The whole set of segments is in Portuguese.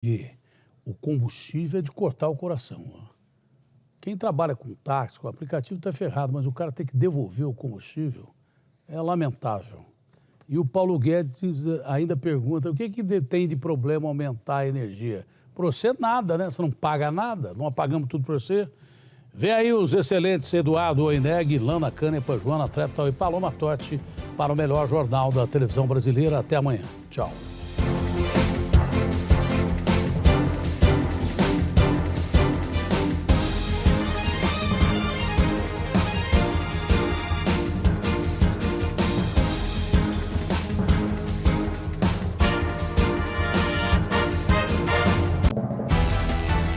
E o combustível é de cortar o coração. Quem trabalha com táxi, com aplicativo, está ferrado, mas o cara tem que devolver o combustível. É lamentável. E o Paulo Guedes ainda pergunta, o que tem de problema aumentar a energia? Para você, nada, né? Você não paga nada, não apagamos tudo para você. Vem aí os excelentes Eduardo Oineg, Lana Canepa, Joana Treptal e Paloma Totti para o melhor jornal da televisão brasileira. Até amanhã. Tchau.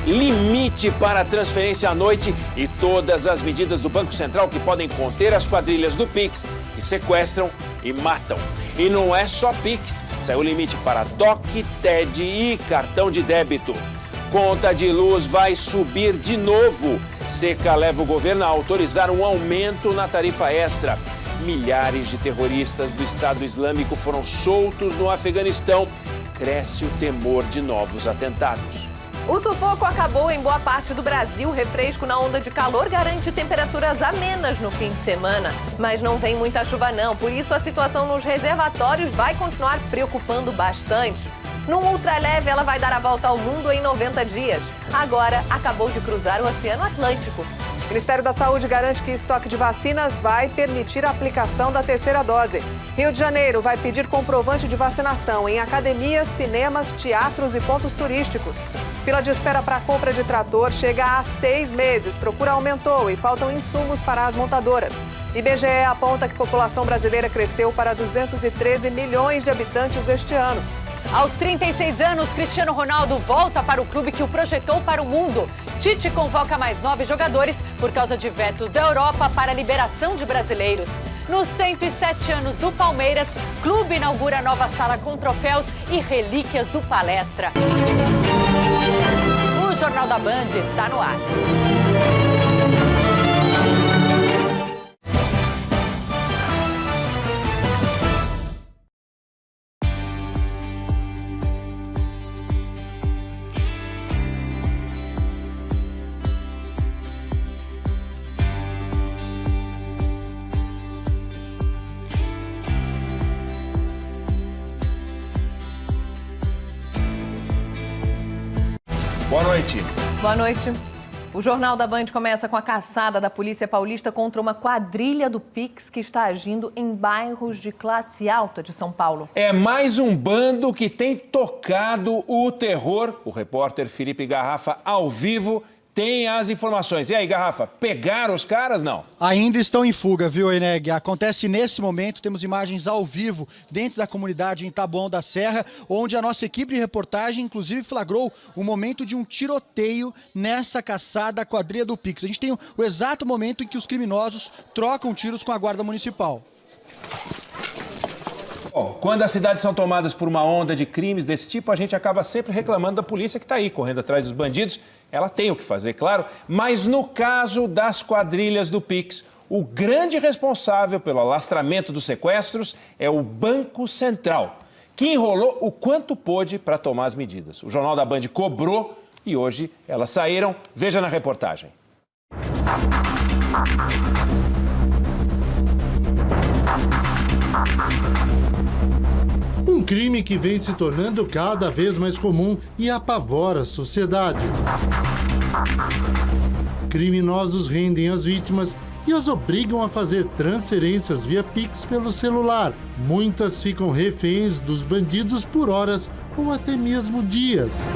Limite para a transferência à noite e todas as medidas do Banco Central que podem conter as quadrilhas do Pix, que sequestram e matam. E não é só Pix, saiu o limite para DOC, TED e cartão de débito. Conta de luz vai subir de novo. Seca leva o governo a autorizar um aumento na tarifa extra. Milhares de terroristas do Estado Islâmico foram soltos no Afeganistão. Cresce o temor de novos atentados. O sufoco acabou em boa parte do Brasil. Refresco na onda de calor garante temperaturas amenas no fim de semana. Mas não vem muita chuva não, por isso a situação nos reservatórios vai continuar preocupando bastante. Num ultraleve, ela vai dar a volta ao mundo em 90 dias. Agora, acabou de cruzar o Oceano Atlântico. O Ministério da Saúde garante que estoque de vacinas vai permitir a aplicação da terceira dose. Rio de Janeiro vai pedir comprovante de vacinação em academias, cinemas, teatros e pontos turísticos. Fila de espera para a compra de trator chega a 6 meses. Procura aumentou e faltam insumos para as montadoras. IBGE aponta que a população brasileira cresceu para 213 milhões de habitantes este ano. Aos 36 anos, Cristiano Ronaldo volta para o clube que o projetou para o mundo. Tite convoca mais 9 jogadores por causa de vetos da Europa para a liberação de brasileiros. Nos 107 anos do Palmeiras, clube inaugura nova sala com troféus e relíquias do Palestra. O Jornal da Band está no ar. Boa noite. Boa noite. O Jornal da Band começa com a caçada da Polícia Paulista contra uma quadrilha do Pix que está agindo em bairros de classe alta de São Paulo. É mais um bando que tem tocado o terror. O repórter Felipe Garrafa, ao vivo, tem as informações. E aí, Garrafa, pegaram os caras, não? Ainda estão em fuga, viu, Oineg? Acontece nesse momento, temos imagens ao vivo dentro da comunidade em Taboão da Serra, onde a nossa equipe de reportagem, inclusive, flagrou o momento de um tiroteio nessa caçada à quadrilha do Pix. A gente tem o exato momento em que os criminosos trocam tiros com a guarda municipal. Bom, quando as cidades são tomadas por uma onda de crimes desse tipo, a gente acaba sempre reclamando da polícia que está aí, correndo atrás dos bandidos. Ela tem o que fazer, claro, mas no caso das quadrilhas do Pix, o grande responsável pelo alastramento dos sequestros é o Banco Central, que enrolou o quanto pôde para tomar as medidas. O Jornal da Band cobrou e hoje elas saíram. Veja na reportagem. Um crime que vem se tornando cada vez mais comum e apavora a sociedade. Criminosos rendem as vítimas e as obrigam a fazer transferências via Pix pelo celular. Muitas ficam reféns dos bandidos por horas ou até mesmo dias.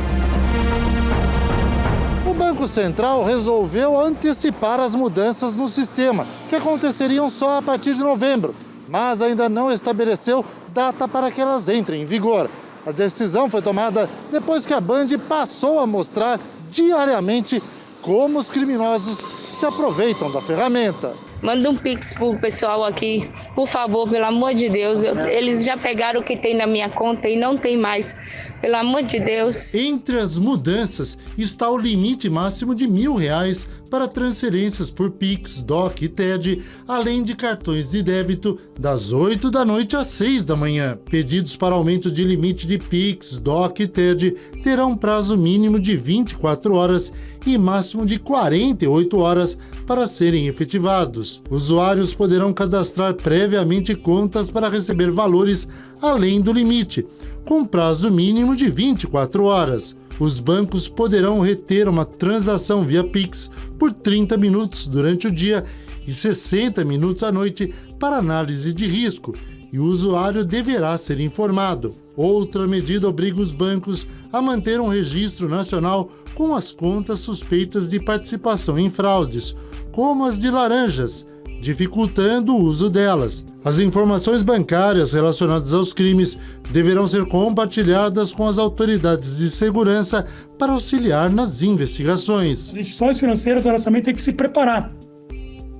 O Banco Central resolveu antecipar as mudanças no sistema, que aconteceriam só a partir de novembro, mas ainda não estabeleceu data para que elas entrem em vigor. A decisão foi tomada depois que a Band passou a mostrar diariamente como os criminosos se aproveitam da ferramenta. Manda um Pix pro pessoal aqui, por favor, pelo amor de Deus. Eles já pegaram o que tem na minha conta e não tem mais. Pelo amor de Deus. Entre as mudanças está o limite máximo de R$1.000 para transferências por Pix, DOC e TED, além de cartões de débito das 8 da noite às 6 da manhã. Pedidos para aumento de limite de Pix, DOC e TED terão prazo mínimo de 24 horas e máximo de 48 horas para serem efetivados. Usuários poderão cadastrar previamente contas para receber valores além do limite, com prazo mínimo de 24 horas. Os bancos poderão reter uma transação via Pix por 30 minutos durante o dia e 60 minutos à noite para análise de risco, e o usuário deverá ser informado. Outra medida obriga os bancos a manter um registro nacional com as contas suspeitas de participação em fraudes, como as de laranjas, dificultando o uso delas. As informações bancárias relacionadas aos crimes deverão ser compartilhadas com as autoridades de segurança para auxiliar nas investigações. As instituições financeiras elas também têm que se preparar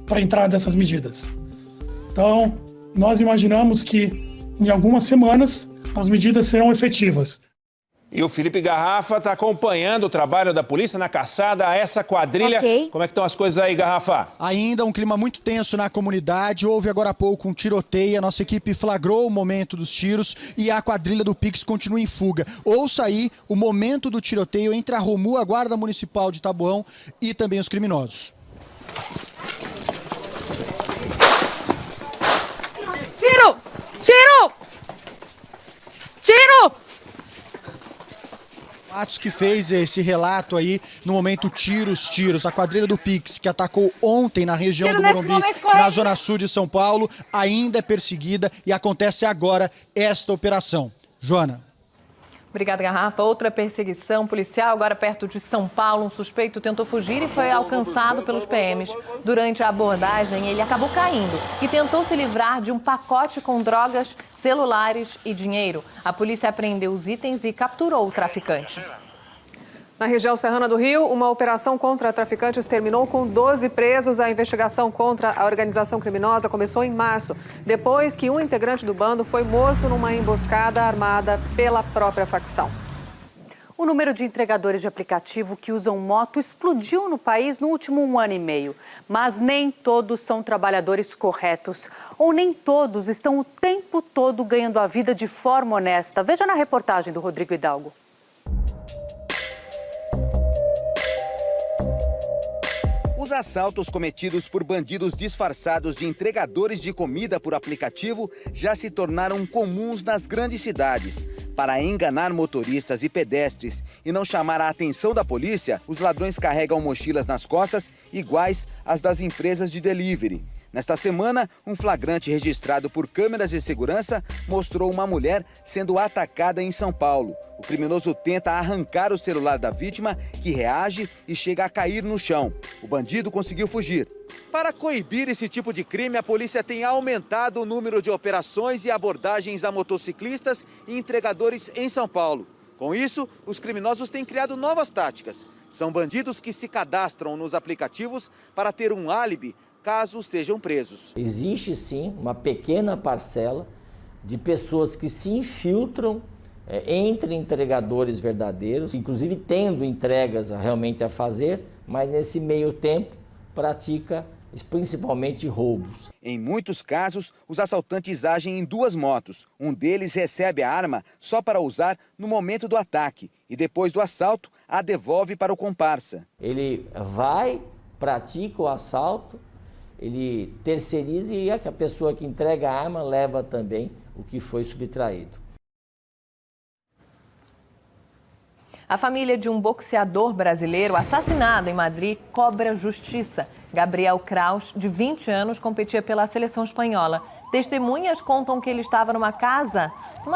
para a entrada dessas medidas. Então, nós imaginamos que em algumas semanas as medidas serão efetivas. E o Felipe Garrafa está acompanhando o trabalho da polícia na caçada a essa quadrilha. Okay. Como é que estão as coisas aí, Garrafa? Ainda um clima muito tenso na comunidade. Houve agora há pouco um tiroteio. A nossa equipe flagrou o momento dos tiros e a quadrilha do Pix continua em fuga. Ouça aí o momento do tiroteio entre a Romu, a Guarda Municipal de Taboão, e também os criminosos. Tiro! Tiro! Tiro! Matos que fez esse relato aí no momento tiros. A quadrilha do Pix, que atacou ontem na região do Morumbi, na zona sul de São Paulo, ainda é perseguida e acontece agora esta operação. Joana. Obrigada, Garrafa. Outra perseguição policial, agora perto de São Paulo. Um suspeito tentou fugir e foi alcançado pelos PMs. Durante a abordagem, ele acabou caindo e tentou se livrar de um pacote com drogas, celulares e dinheiro. A polícia apreendeu os itens e capturou o traficante. Na região serrana do Rio, uma operação contra traficantes terminou com 12 presos. A investigação contra a organização criminosa começou em março, depois que um integrante do bando foi morto numa emboscada armada pela própria facção. O número de entregadores de aplicativo que usam moto explodiu no país no último 1 ano e meio. Mas nem todos são trabalhadores corretos. Ou nem todos estão o tempo todo ganhando a vida de forma honesta. Veja na reportagem do Rodrigo Hidalgo. Os assaltos cometidos por bandidos disfarçados de entregadores de comida por aplicativo já se tornaram comuns nas grandes cidades. Para enganar motoristas e pedestres e não chamar a atenção da polícia, os ladrões carregam mochilas nas costas iguais às das empresas de delivery. Nesta semana, um flagrante registrado por câmeras de segurança mostrou uma mulher sendo atacada em São Paulo. O criminoso tenta arrancar o celular da vítima, que reage e chega a cair no chão. O bandido conseguiu fugir. Para coibir esse tipo de crime, a polícia tem aumentado o número de operações e abordagens a motociclistas e entregadores em São Paulo. Com isso, os criminosos têm criado novas táticas. São bandidos que se cadastram nos aplicativos para ter um álibi caso sejam presos. Existe sim uma pequena parcela de pessoas que se infiltram entre entregadores verdadeiros, inclusive tendo entregas realmente a fazer, mas nesse meio tempo pratica principalmente roubos. Em muitos casos, os assaltantes agem em 2 motos. Um deles recebe a arma só para usar no momento do ataque e depois do assalto a devolve para o comparsa. Ele vai, pratica o assalto, ele terceiriza e a pessoa que entrega a arma leva também o que foi subtraído. A família de um boxeador brasileiro assassinado em Madrid cobra justiça. Gabriel Kraus, de 20 anos, competia pela seleção espanhola. Testemunhas contam que ele estava numa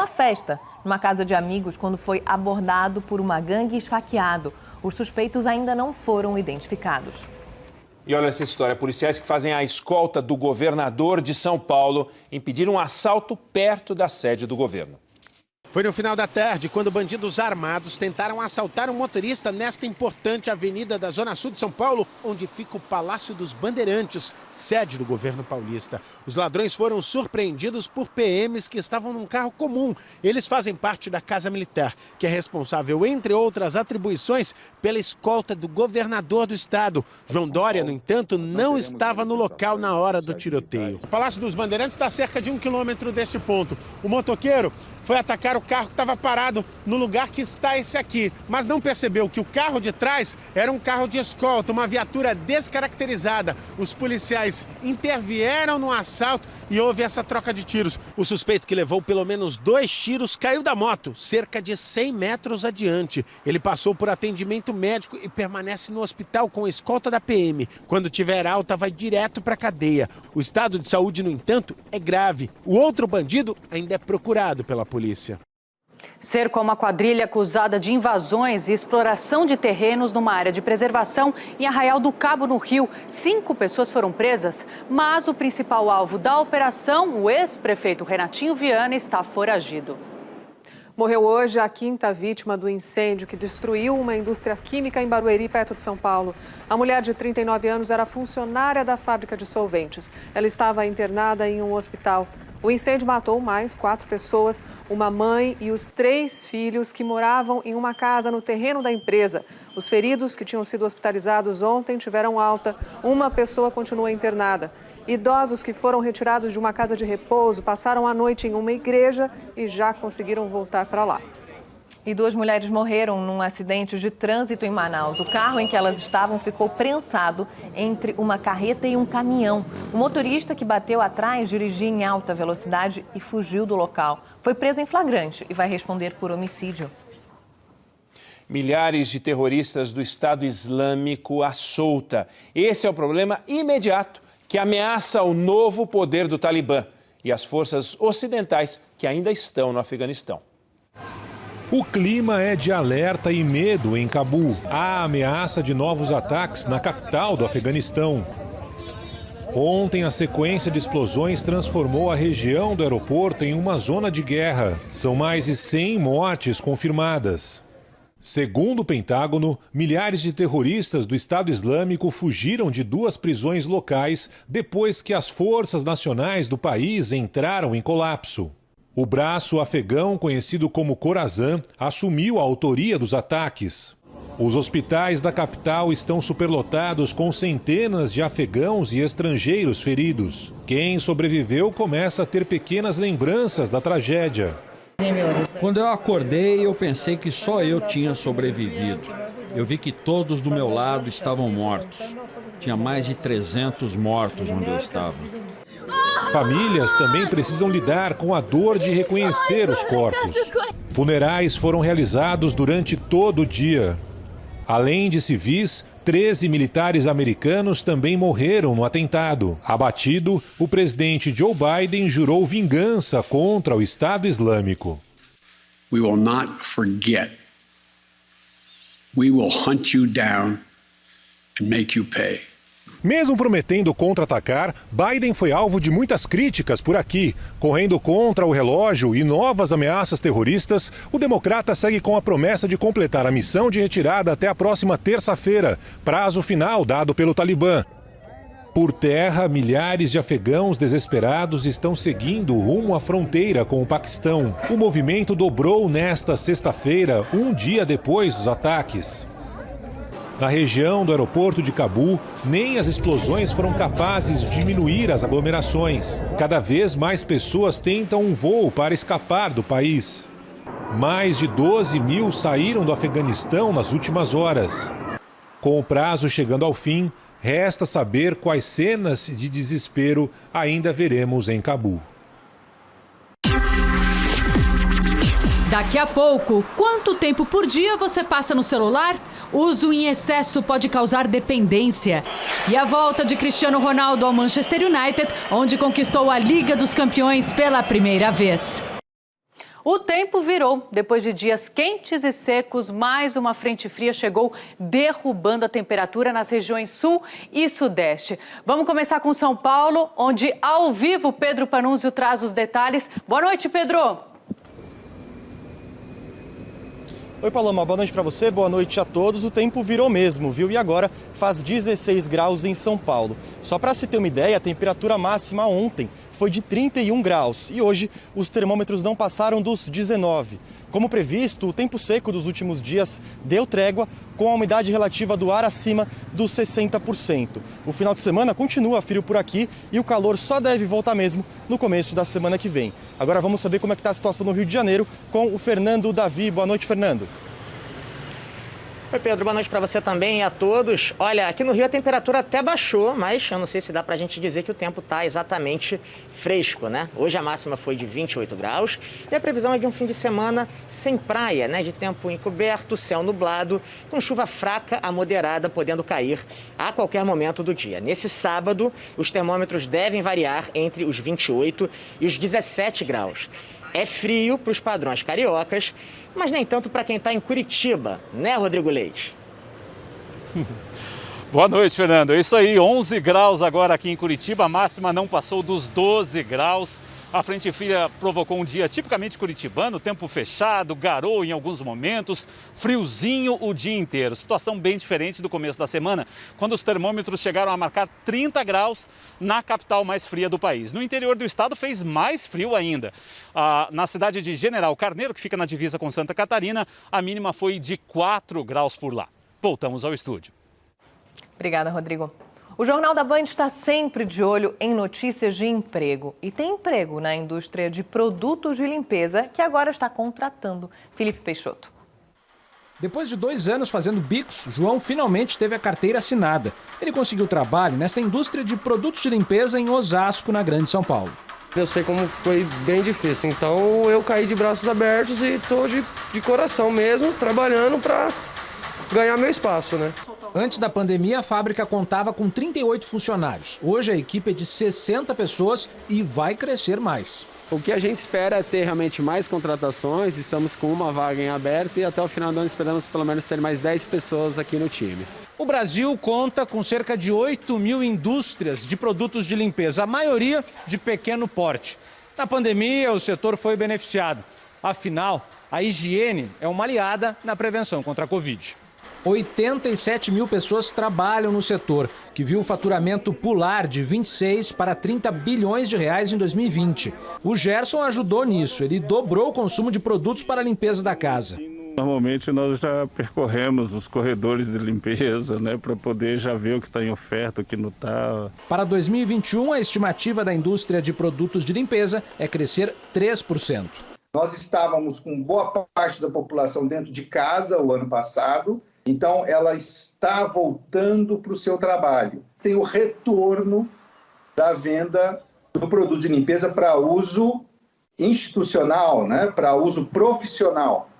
festa, numa casa de amigos, quando foi abordado por uma gangue e esfaqueado. Os suspeitos ainda não foram identificados. E olha essa história, policiais que fazem a escolta do governador de São Paulo impediram um assalto perto da sede do governo. Foi no final da tarde, quando bandidos armados tentaram assaltar um motorista nesta importante avenida da Zona Sul de São Paulo, onde fica o Palácio dos Bandeirantes, sede do governo paulista. Os ladrões foram surpreendidos por PMs que estavam num carro comum. Eles fazem parte da Casa Militar, que é responsável, entre outras atribuições, pela escolta do governador do estado. João Dória, no entanto, não estava no local na hora do tiroteio. O Palácio dos Bandeirantes está a cerca de 1 quilômetro desse ponto. O motoqueiro foi atacar o carro que estava parado no lugar que está esse aqui, mas não percebeu que o carro de trás era um carro de escolta, uma viatura descaracterizada. Os policiais intervieram no assalto e houve essa troca de tiros. O suspeito, que levou pelo menos 2 tiros, caiu da moto, cerca de 100 metros adiante. Ele passou por atendimento médico e permanece no hospital com escolta da PM. Quando tiver alta, vai direto para a cadeia. O estado de saúde, no entanto, é grave. O outro bandido ainda é procurado pela polícia. Ser como a quadrilha acusada de invasões e exploração de terrenos numa área de preservação em Arraial do Cabo, no Rio. 5 pessoas foram presas, mas o principal alvo da operação, o ex-prefeito Renatinho Viana, está foragido. Morreu hoje a 5ª vítima do incêndio que destruiu uma indústria química em Barueri, perto de São Paulo. A mulher de 39 anos era funcionária da fábrica de solventes. Ela estava internada em um hospital. O incêndio matou mais 4 pessoas, uma mãe e os 3 filhos que moravam em uma casa no terreno da empresa. Os feridos que tinham sido hospitalizados ontem tiveram alta. Uma pessoa continua internada. Idosos que foram retirados de uma casa de repouso passaram a noite em uma igreja e já conseguiram voltar para lá. E 2 mulheres morreram num acidente de trânsito em Manaus. O carro em que elas estavam ficou prensado entre uma carreta e um caminhão. O motorista que bateu atrás dirigia em alta velocidade e fugiu do local. Foi preso em flagrante e vai responder por homicídio. Milhares de terroristas do Estado Islâmico à solta. Esse é o problema imediato que ameaça o novo poder do Talibã e as forças ocidentais que ainda estão no Afeganistão. O clima é de alerta e medo em Cabul. Há ameaça de novos ataques na capital do Afeganistão. Ontem, a sequência de explosões transformou a região do aeroporto em uma zona de guerra. São mais de 100 mortes confirmadas. Segundo o Pentágono, milhares de terroristas do Estado Islâmico fugiram de 2 prisões locais depois que as forças nacionais do país entraram em colapso. O braço afegão, conhecido como Khorasan, assumiu a autoria dos ataques. Os hospitais da capital estão superlotados com centenas de afegãos e estrangeiros feridos. Quem sobreviveu começa a ter pequenas lembranças da tragédia. Quando eu acordei, eu pensei que só eu tinha sobrevivido. Eu vi que todos do meu lado estavam mortos. Tinha mais de 300 mortos onde eu estava. Famílias também precisam lidar com a dor de reconhecer os corpos. Funerais foram realizados durante todo o dia. Além de civis, 13 militares americanos também morreram no atentado. Abatido, o presidente Joe Biden jurou vingança contra o Estado Islâmico. We will not forget. We will hunt you down and make you pay. Mesmo prometendo contra-atacar, Biden foi alvo de muitas críticas por aqui. Correndo contra o relógio e novas ameaças terroristas, o democrata segue com a promessa de completar a missão de retirada até a próxima terça-feira, prazo final dado pelo Talibã. Por terra, milhares de afegãos desesperados estão seguindo rumo à fronteira com o Paquistão. O movimento dobrou nesta sexta-feira, um dia depois dos ataques. Na região do aeroporto de Cabul, nem as explosões foram capazes de diminuir as aglomerações. Cada vez mais pessoas tentam um voo para escapar do país. Mais de 12 mil saíram do Afeganistão nas últimas horas. Com o prazo chegando ao fim, resta saber quais cenas de desespero ainda veremos em Cabul. Daqui a pouco, quanto tempo por dia você passa no celular? Uso em excesso pode causar dependência. E a volta de Cristiano Ronaldo ao Manchester United, onde conquistou a Liga dos Campeões pela primeira vez. O tempo virou. Depois de dias quentes e secos, mais uma frente fria chegou, derrubando a temperatura nas regiões sul e sudeste. Vamos começar com São Paulo, onde ao vivo Pedro Panunzio traz os detalhes. Boa noite, Pedro. Oi, Paloma, boa noite para você, boa noite a todos. O tempo virou mesmo, viu? E agora faz 16 graus em São Paulo. Só para se ter uma ideia, a temperatura máxima ontem foi de 31 graus e hoje os termômetros não passaram dos 19. Como previsto, o tempo seco dos últimos dias deu trégua, com a umidade relativa do ar acima dos 60%. O final de semana continua frio por aqui e o calor só deve voltar mesmo no começo da semana que vem. Agora vamos saber como é que está a situação no Rio de Janeiro com o Fernando Davi. Boa noite, Fernando. Oi, Pedro, boa noite para você também e a todos. Olha, aqui no Rio a temperatura até baixou, mas eu não sei se dá para a gente dizer que o tempo está exatamente fresco, né? Hoje a máxima foi de 28 graus e a previsão é de um fim de semana sem praia, né? De tempo encoberto, céu nublado, com chuva fraca a moderada podendo cair a qualquer momento do dia. Nesse sábado, os termômetros devem variar entre os 28 e os 17 graus. É frio para os padrões cariocas, mas nem tanto para quem está em Curitiba, né, Rodrigo Leite? Boa noite, Fernando. É isso aí, 11 graus agora aqui em Curitiba, a máxima não passou dos 12 graus. A frente fria provocou um dia tipicamente curitibano, tempo fechado, garoa em alguns momentos, friozinho o dia inteiro. Situação bem diferente do começo da semana, quando os termômetros chegaram a marcar 30 graus na capital mais fria do país. No interior do estado fez mais frio ainda. Na cidade de General Carneiro, que fica na divisa com Santa Catarina, a mínima foi de 4 graus por lá. Voltamos ao estúdio. Obrigada, Rodrigo. O Jornal da Band está sempre de olho em notícias de emprego. E tem emprego na indústria de produtos de limpeza, que agora está contratando. Felipe Peixoto. Depois de 2 anos fazendo bicos, João finalmente teve a carteira assinada. Ele conseguiu trabalho nesta indústria de produtos de limpeza em Osasco, na Grande São Paulo. Eu sei como foi bem difícil, então eu caí de braços abertos e estou de coração mesmo, trabalhando para ganhar meu espaço, né? Antes da pandemia, a fábrica contava com 38 funcionários. Hoje a equipe é de 60 pessoas e vai crescer mais. O que a gente espera é ter realmente mais contratações. Estamos com uma vaga em aberto e até o final do ano esperamos pelo menos ter mais 10 pessoas aqui no time. O Brasil conta com cerca de 8 mil indústrias de produtos de limpeza, a maioria de pequeno porte. Na pandemia, o setor foi beneficiado. Afinal, a higiene é uma aliada na prevenção contra a Covid. 87 mil pessoas trabalham no setor, que viu o faturamento pular de 26 para 30 bilhões de reais em 2020. O Gerson ajudou nisso, ele dobrou o consumo de produtos para a limpeza da casa. Normalmente nós já percorremos os corredores de limpeza, né, para poder já ver o que está em oferta, o que não está. Para 2021, a estimativa da indústria de produtos de limpeza é crescer 3%. Nós estávamos com boa parte da população dentro de casa o ano passado. Então, ela está voltando para o seu trabalho. Tem o retorno da venda do produto de limpeza para uso institucional, né? Para uso profissional.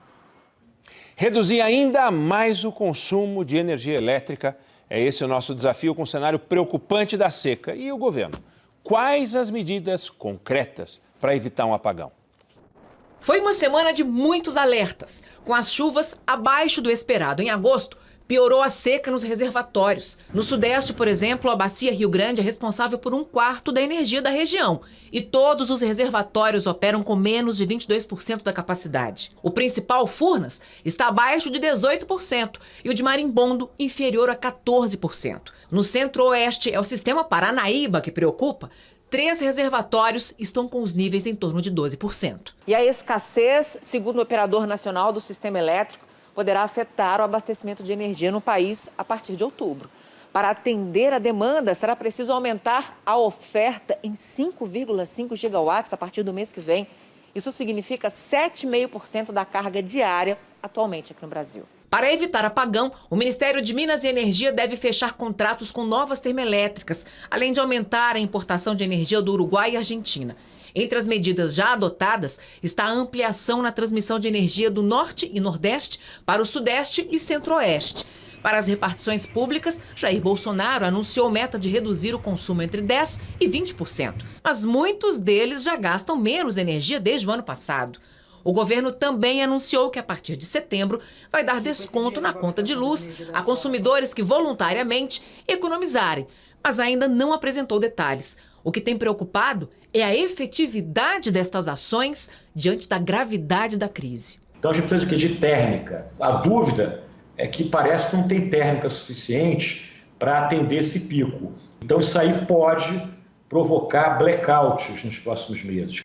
Reduzir ainda mais o consumo de energia elétrica. É esse o nosso desafio com o cenário preocupante da seca. E o governo? Quais as medidas concretas para evitar um apagão? Foi uma semana de muitos alertas. Com as chuvas abaixo do esperado em agosto, piorou a seca nos reservatórios. No Sudeste, por exemplo, a bacia Rio Grande é responsável por 1/4 da energia da região. E todos os reservatórios operam com menos de 22% da capacidade. O principal, Furnas, está abaixo de 18% e o de Marimbondo inferior a 14%. No Centro-Oeste é o sistema Paranaíba que preocupa. 3 reservatórios estão com os níveis em torno de 12%. E a escassez, segundo o Operador Nacional do Sistema Elétrico, poderá afetar o abastecimento de energia no país a partir de outubro. Para atender a demanda, será preciso aumentar a oferta em 5,5 gigawatts a partir do mês que vem. Isso significa 7,5% da carga diária atualmente aqui no Brasil. Para evitar apagão, o Ministério de Minas e Energia deve fechar contratos com novas termoelétricas, além de aumentar a importação de energia do Uruguai e Argentina. Entre as medidas já adotadas está a ampliação na transmissão de energia do Norte e Nordeste para o Sudeste e Centro-Oeste. Para as repartições públicas, Jair Bolsonaro anunciou meta de reduzir o consumo entre 10% e 20%. Mas muitos deles já gastam menos energia desde o ano passado. O governo também anunciou que a partir de setembro vai dar desconto na conta de luz a consumidores que voluntariamente economizarem, mas ainda não apresentou detalhes. O que tem preocupado é a efetividade destas ações diante da gravidade da crise. Então a gente precisa de térmica. A dúvida é que parece que não tem térmica suficiente para atender esse pico. Então isso aí pode provocar blackouts nos próximos meses.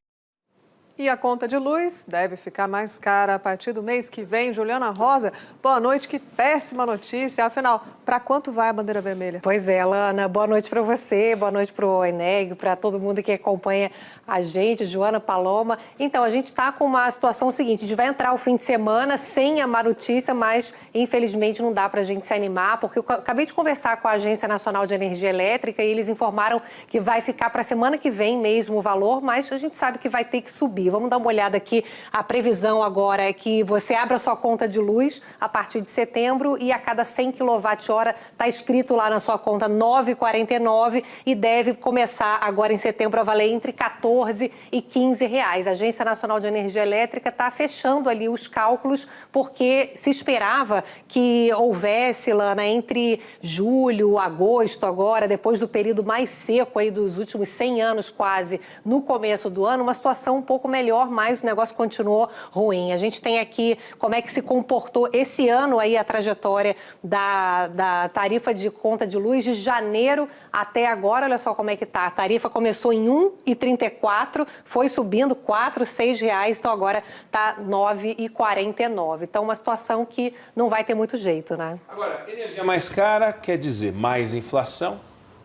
E a conta de luz deve ficar mais cara a partir do mês que vem. Juliana Rosa, boa noite, que péssima notícia. Afinal, para quanto vai a bandeira vermelha? Pois é, Lana, boa noite para você, boa noite para o Eneg, para todo mundo que acompanha a gente, Joana, Paloma. Então, a gente está com uma situação seguinte, a gente vai entrar o fim de semana sem a má notícia, mas infelizmente não dá para a gente se animar, porque eu acabei de conversar com a Agência Nacional de Energia Elétrica e eles informaram que vai ficar para a semana que vem mesmo o valor, mas a gente sabe que vai ter que subir. Vamos dar uma olhada aqui. A previsão agora é que você abra a sua conta de luz a partir de setembro e a cada 100 kWh está escrito lá na sua conta 9,49 e deve começar agora em setembro a valer entre 14 e 15 reais. A Agência Nacional de Energia Elétrica está fechando ali os cálculos porque se esperava que houvesse, Lana, entre julho, agosto agora, depois do período mais seco aí dos últimos 100 anos quase, no começo do ano, uma situação um pouco melhor, mas o negócio continuou ruim. A gente tem aqui como é que se comportou esse ano aí a trajetória da tarifa de conta de luz de janeiro até agora. Olha só como é que tá. A tarifa começou em 1,34, foi subindo 4, 6 reais, então agora tá 9,49. Então uma situação que não vai ter muito jeito, né? Agora, energia mais cara quer dizer mais inflação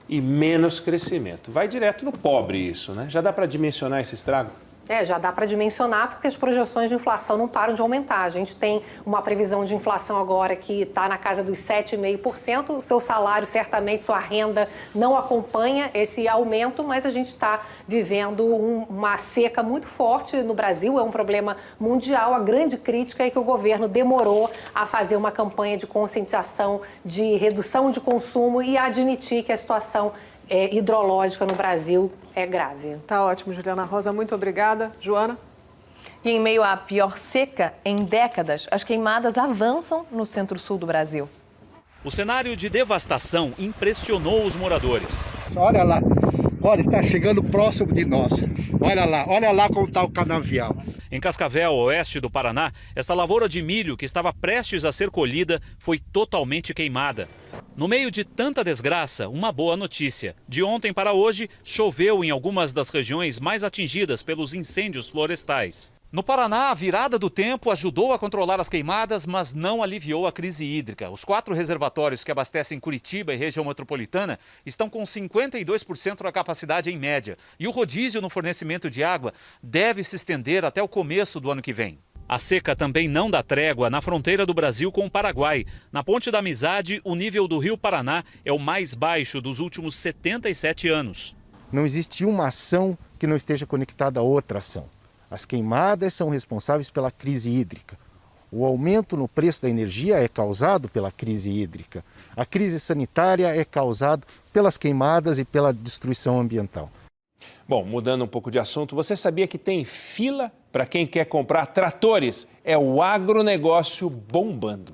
e menos crescimento. Vai direto no pobre isso, né? Já dá para dimensionar esse estrago? Já dá para dimensionar porque as projeções de inflação não param de aumentar. A gente tem uma previsão de inflação agora que está na casa dos 7,5%. O seu salário, certamente, sua renda não acompanha esse aumento, mas a gente está vivendo uma seca muito forte no Brasil. É um problema mundial. A grande crítica é que o governo demorou a fazer uma campanha de conscientização, de redução de consumo e a admitir que a situação hidrológica no Brasil é grave. Tá ótimo, Juliana Rosa, muito obrigada. Joana? E em meio à pior seca em décadas, as queimadas avançam no centro-sul do Brasil. O cenário de devastação impressionou os moradores. Olha lá, olha, está chegando próximo de nós. Olha lá como está o canavial. Em Cascavel, oeste do Paraná, esta lavoura de milho que estava prestes a ser colhida foi totalmente queimada. No meio de tanta desgraça, uma boa notícia. De ontem para hoje, choveu em algumas das regiões mais atingidas pelos incêndios florestais. No Paraná, a virada do tempo ajudou a controlar as queimadas, mas não aliviou a crise hídrica. Os 4 reservatórios que abastecem Curitiba e região metropolitana estão com 52% da capacidade em média. E o rodízio no fornecimento de água deve se estender até o começo do ano que vem. A seca também não dá trégua na fronteira do Brasil com o Paraguai. Na Ponte da Amizade, o nível do Rio Paraná é o mais baixo dos últimos 77 anos. Não existe uma ação que não esteja conectada a outra ação. As queimadas são responsáveis pela crise hídrica. O aumento no preço da energia é causado pela crise hídrica. A crise sanitária é causada pelas queimadas e pela destruição ambiental. Bom, mudando um pouco de assunto, você sabia que tem fila para quem quer comprar tratores? É o agronegócio bombando.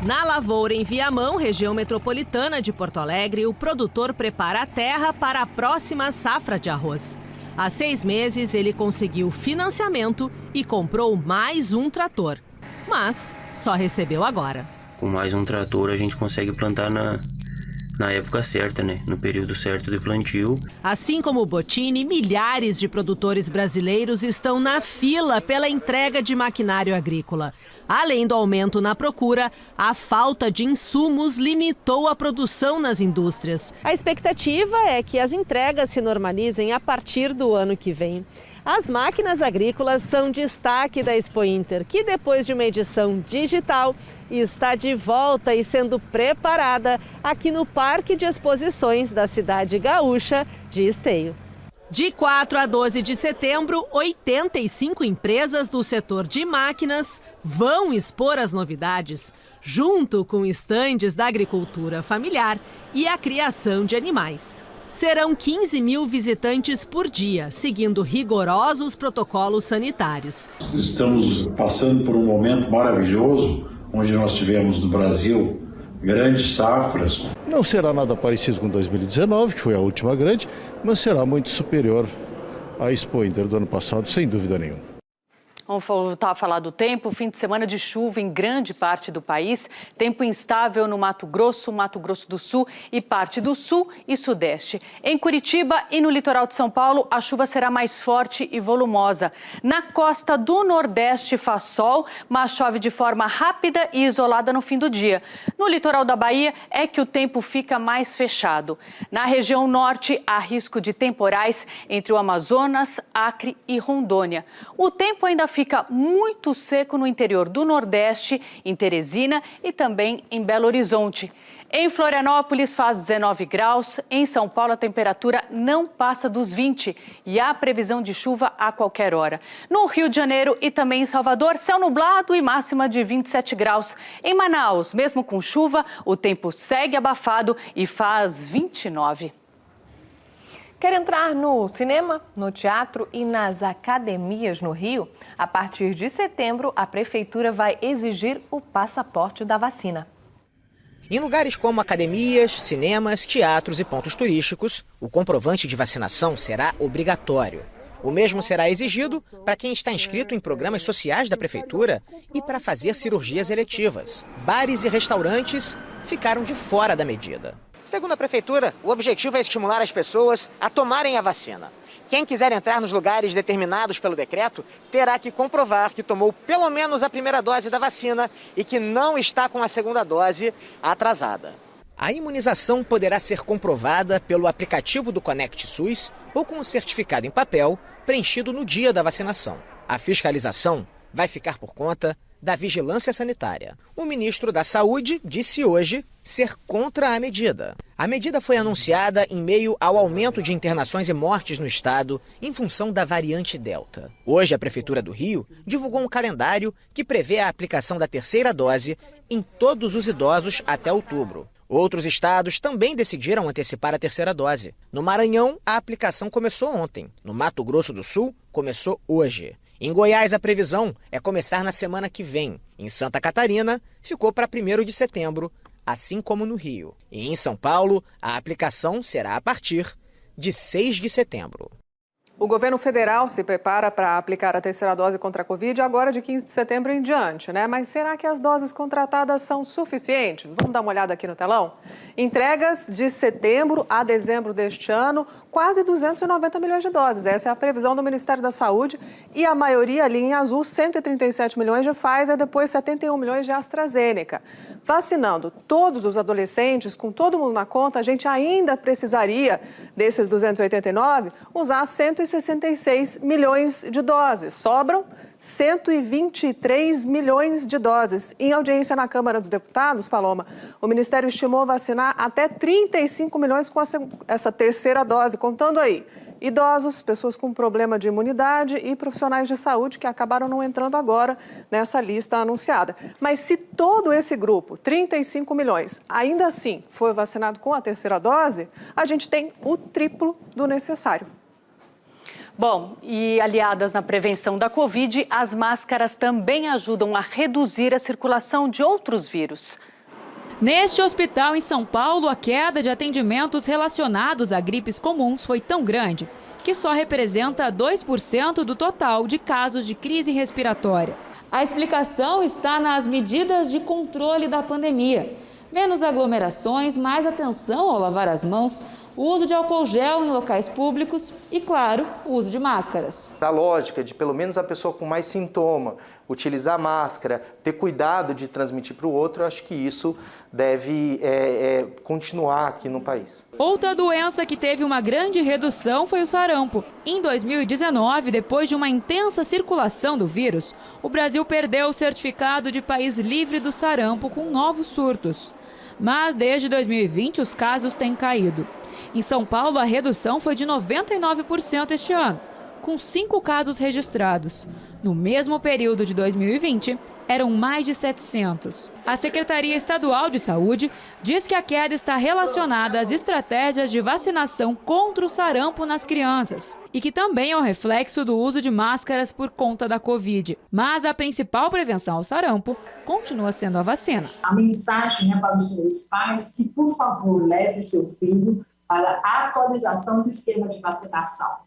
Na lavoura em Viamão, região metropolitana de Porto Alegre, o produtor prepara a terra para a próxima safra de arroz. Há 6 meses, ele conseguiu financiamento e comprou mais um trator. Mas só recebeu agora. Com mais um trator, a gente consegue plantar na época certa, né? No período certo de plantio. Assim como o Bottini, milhares de produtores brasileiros estão na fila pela entrega de maquinário agrícola. Além do aumento na procura, a falta de insumos limitou a produção nas indústrias. A expectativa é que as entregas se normalizem a partir do ano que vem. As máquinas agrícolas são destaque da Expo Inter, que depois de uma edição digital está de volta e sendo preparada aqui no Parque de Exposições da cidade gaúcha de Esteio. De 4 a 12 de setembro, 85 empresas do setor de máquinas vão expor as novidades, junto com estandes da agricultura familiar e a criação de animais. Serão 15 mil visitantes por dia, seguindo rigorosos protocolos sanitários. Estamos passando por um momento maravilhoso, onde nós tivemos no Brasil grandes safras. Não será nada parecido com 2019, que foi a última grande, mas será muito superior à Expo Inter do ano passado, sem dúvida nenhuma. Vamos voltar a falar do tempo. Fim de semana de chuva em grande parte do país. Tempo instável no Mato Grosso do Sul e parte do Sul e Sudeste. Em Curitiba e no litoral de São Paulo, a chuva será mais forte e volumosa. Na costa do Nordeste faz sol, mas chove de forma rápida e isolada no fim do dia. No litoral da Bahia é que o tempo fica mais fechado. Na região norte, há risco de temporais entre o Amazonas, Acre e Rondônia. O tempo ainda fica muito seco no interior do Nordeste, em Teresina e também em Belo Horizonte. Em Florianópolis faz 19 graus, em São Paulo a temperatura não passa dos 20 e há previsão de chuva a qualquer hora. No Rio de Janeiro e também em Salvador, céu nublado e máxima de 27 graus. Em Manaus, mesmo com chuva, o tempo segue abafado e faz 29. Quer entrar no cinema, no teatro e nas academias no Rio? A partir de setembro, a Prefeitura vai exigir o passaporte da vacina. Em lugares como academias, cinemas, teatros e pontos turísticos, o comprovante de vacinação será obrigatório. O mesmo será exigido para quem está inscrito em programas sociais da Prefeitura e para fazer cirurgias eletivas. Bares e restaurantes ficaram de fora da medida. Segundo a Prefeitura, o objetivo é estimular as pessoas a tomarem a vacina. Quem quiser entrar nos lugares determinados pelo decreto terá que comprovar que tomou pelo menos a primeira dose da vacina e que não está com a segunda dose atrasada. A imunização poderá ser comprovada pelo aplicativo do Conect SUS ou com o certificado em papel preenchido no dia da vacinação. A fiscalização vai ficar por conta da Vigilância Sanitária. O ministro da Saúde disse hoje ser contra a medida. A medida foi anunciada em meio ao aumento de internações e mortes no estado em função da variante Delta. Hoje, a Prefeitura do Rio divulgou um calendário que prevê a aplicação da terceira dose em todos os idosos até outubro. Outros estados também decidiram antecipar a terceira dose. No Maranhão, a aplicação começou ontem. No Mato Grosso do Sul, começou hoje. Em Goiás, a previsão é começar na semana que vem. Em Santa Catarina, ficou para 1º de setembro, assim como no Rio. E em São Paulo, a aplicação será a partir de 6 de setembro. O governo federal se prepara para aplicar a terceira dose contra a Covid agora de 15 de setembro em diante, né? Mas será que as doses contratadas são suficientes? Vamos dar uma olhada aqui no telão? Entregas de setembro a dezembro deste ano, quase 290 milhões de doses. Essa é a previsão do Ministério da Saúde e a maioria ali em azul, 137 milhões de Pfizer, depois 71 milhões de AstraZeneca. Vacinando todos os adolescentes, com todo mundo na conta, a gente ainda precisaria, desses 289, usar 166 milhões de doses. Sobram 123 milhões de doses. Em audiência na Câmara dos Deputados, Paloma, o Ministério estimou vacinar até 35 milhões com essa terceira dose, contando aí idosos, pessoas com problema de imunidade e profissionais de saúde que acabaram não entrando agora nessa lista anunciada. Mas se todo esse grupo, 35 milhões, ainda assim for vacinado com a terceira dose, a gente tem o triplo do necessário. Bom, e aliadas na prevenção da Covid, as máscaras também ajudam a reduzir a circulação de outros vírus. Neste hospital em São Paulo, a queda de atendimentos relacionados a gripes comuns foi tão grande que só representa 2% do total de casos de crise respiratória. A explicação está nas medidas de controle da pandemia. Menos aglomerações, mais atenção ao lavar as mãos, o uso de álcool gel em locais públicos e, claro, o uso de máscaras. Da lógica de pelo menos a pessoa com mais sintoma utilizar máscara, ter cuidado de transmitir para o outro, eu acho que isso deve continuar aqui no país. Outra doença que teve uma grande redução foi o sarampo. Em 2019, depois de uma intensa circulação do vírus, o Brasil perdeu o certificado de país livre do sarampo com novos surtos. Mas desde 2020 os casos têm caído. Em São Paulo, a redução foi de 99% este ano, com 5 casos registrados. No mesmo período de 2020, eram mais de 700. A Secretaria Estadual de Saúde diz que a queda está relacionada às estratégias de vacinação contra o sarampo nas crianças e que também é um reflexo do uso de máscaras por conta da Covid. Mas a principal prevenção ao sarampo continua sendo a vacina. A mensagem para os senhores pais que, por favor, leve o seu filho para a atualização do esquema de vacinação.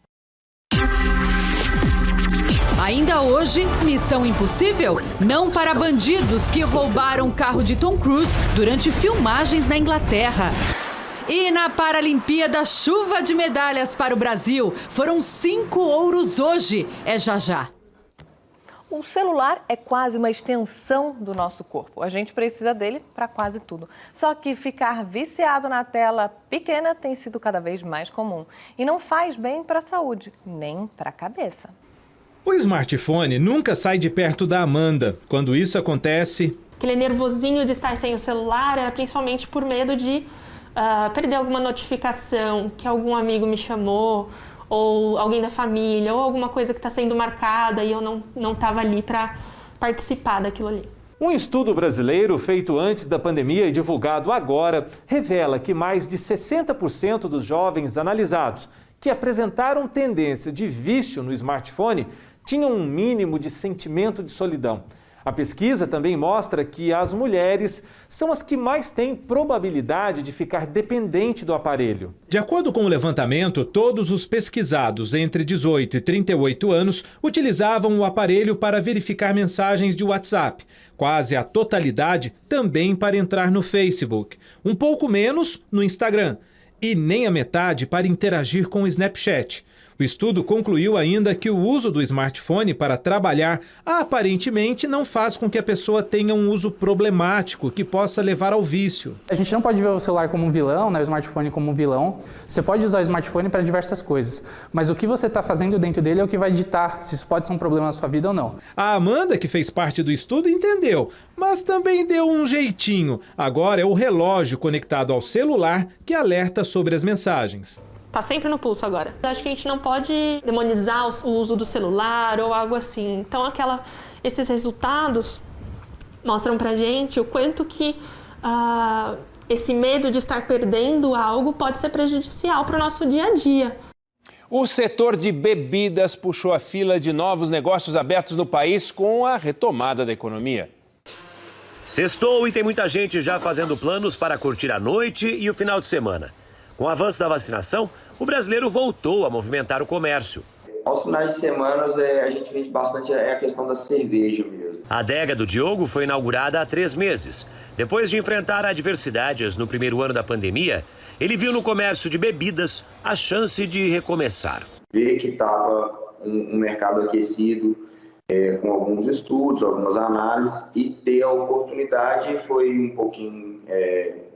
Ainda hoje, missão impossível? Não para bandidos que roubaram o carro de Tom Cruise durante filmagens na Inglaterra. E na Paralimpíada, chuva de medalhas para o Brasil. Foram 5 ouros hoje. É já já. O celular é quase uma extensão do nosso corpo. A gente precisa dele para quase tudo. Só que ficar viciado na tela pequena tem sido cada vez mais comum. E não faz bem para a saúde, nem para a cabeça. O smartphone nunca sai de perto da Amanda. Quando isso acontece... Aquele nervosinho de estar sem o celular era principalmente por medo de perder alguma notificação, que algum amigo me chamou, ou alguém da família, ou alguma coisa que está sendo marcada e eu não estava ali para participar daquilo ali. Um estudo brasileiro feito antes da pandemia e divulgado agora revela que mais de 60% dos jovens analisados que apresentaram tendência de vício no smartphone tinham um mínimo de sentimento de solidão. A pesquisa também mostra que as mulheres são as que mais têm probabilidade de ficar dependente do aparelho. De acordo com o levantamento, todos os pesquisados entre 18 e 38 anos utilizavam o aparelho para verificar mensagens de WhatsApp. Quase a totalidade também para entrar no Facebook. Um pouco menos no Instagram. E nem a metade para interagir com o Snapchat. O estudo concluiu ainda que o uso do smartphone para trabalhar aparentemente não faz com que a pessoa tenha um uso problemático que possa levar ao vício. A gente não pode ver o celular como um vilão, né, o smartphone como um vilão. Você pode usar o smartphone para diversas coisas, mas o que você está fazendo dentro dele é o que vai ditar se isso pode ser um problema na sua vida ou não. A Amanda, que fez parte do estudo, entendeu, mas também deu um jeitinho. Agora é o relógio conectado ao celular que alerta sobre as mensagens. Tá sempre no pulso agora. Acho que a gente não pode demonizar o uso do celular ou algo assim. Então, esses resultados mostram pra gente o quanto que esse medo de estar perdendo algo pode ser prejudicial para o nosso dia a dia. O setor de bebidas puxou a fila de novos negócios abertos no país com a retomada da economia. Sextou e tem muita gente já fazendo planos para curtir a noite e o final de semana. Com o avanço da vacinação, o brasileiro voltou a movimentar o comércio. Aos finais de semana, a gente vende bastante a questão da cerveja mesmo. A adega do Diogo foi inaugurada há 3 meses. Depois de enfrentar adversidades no primeiro ano da pandemia, ele viu no comércio de bebidas a chance de recomeçar. Ver que estava um mercado aquecido, com alguns estudos, algumas análises, e ter a oportunidade foi um pouquinho...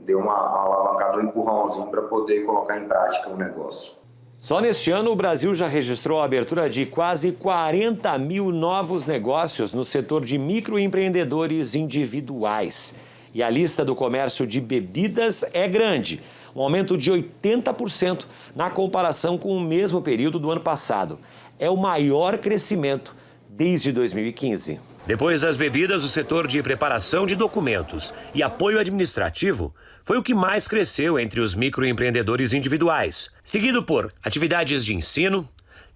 deu uma alavancada, um empurrãozinho para poder colocar em prática o negócio. Só neste ano, o Brasil já registrou a abertura de quase 40 mil novos negócios no setor de microempreendedores individuais. E a lista do comércio de bebidas é grande, um aumento de 80% na comparação com o mesmo período do ano passado. É o maior crescimento desde 2015. Depois das bebidas, o setor de preparação de documentos e apoio administrativo foi o que mais cresceu entre os microempreendedores individuais, seguido por atividades de ensino,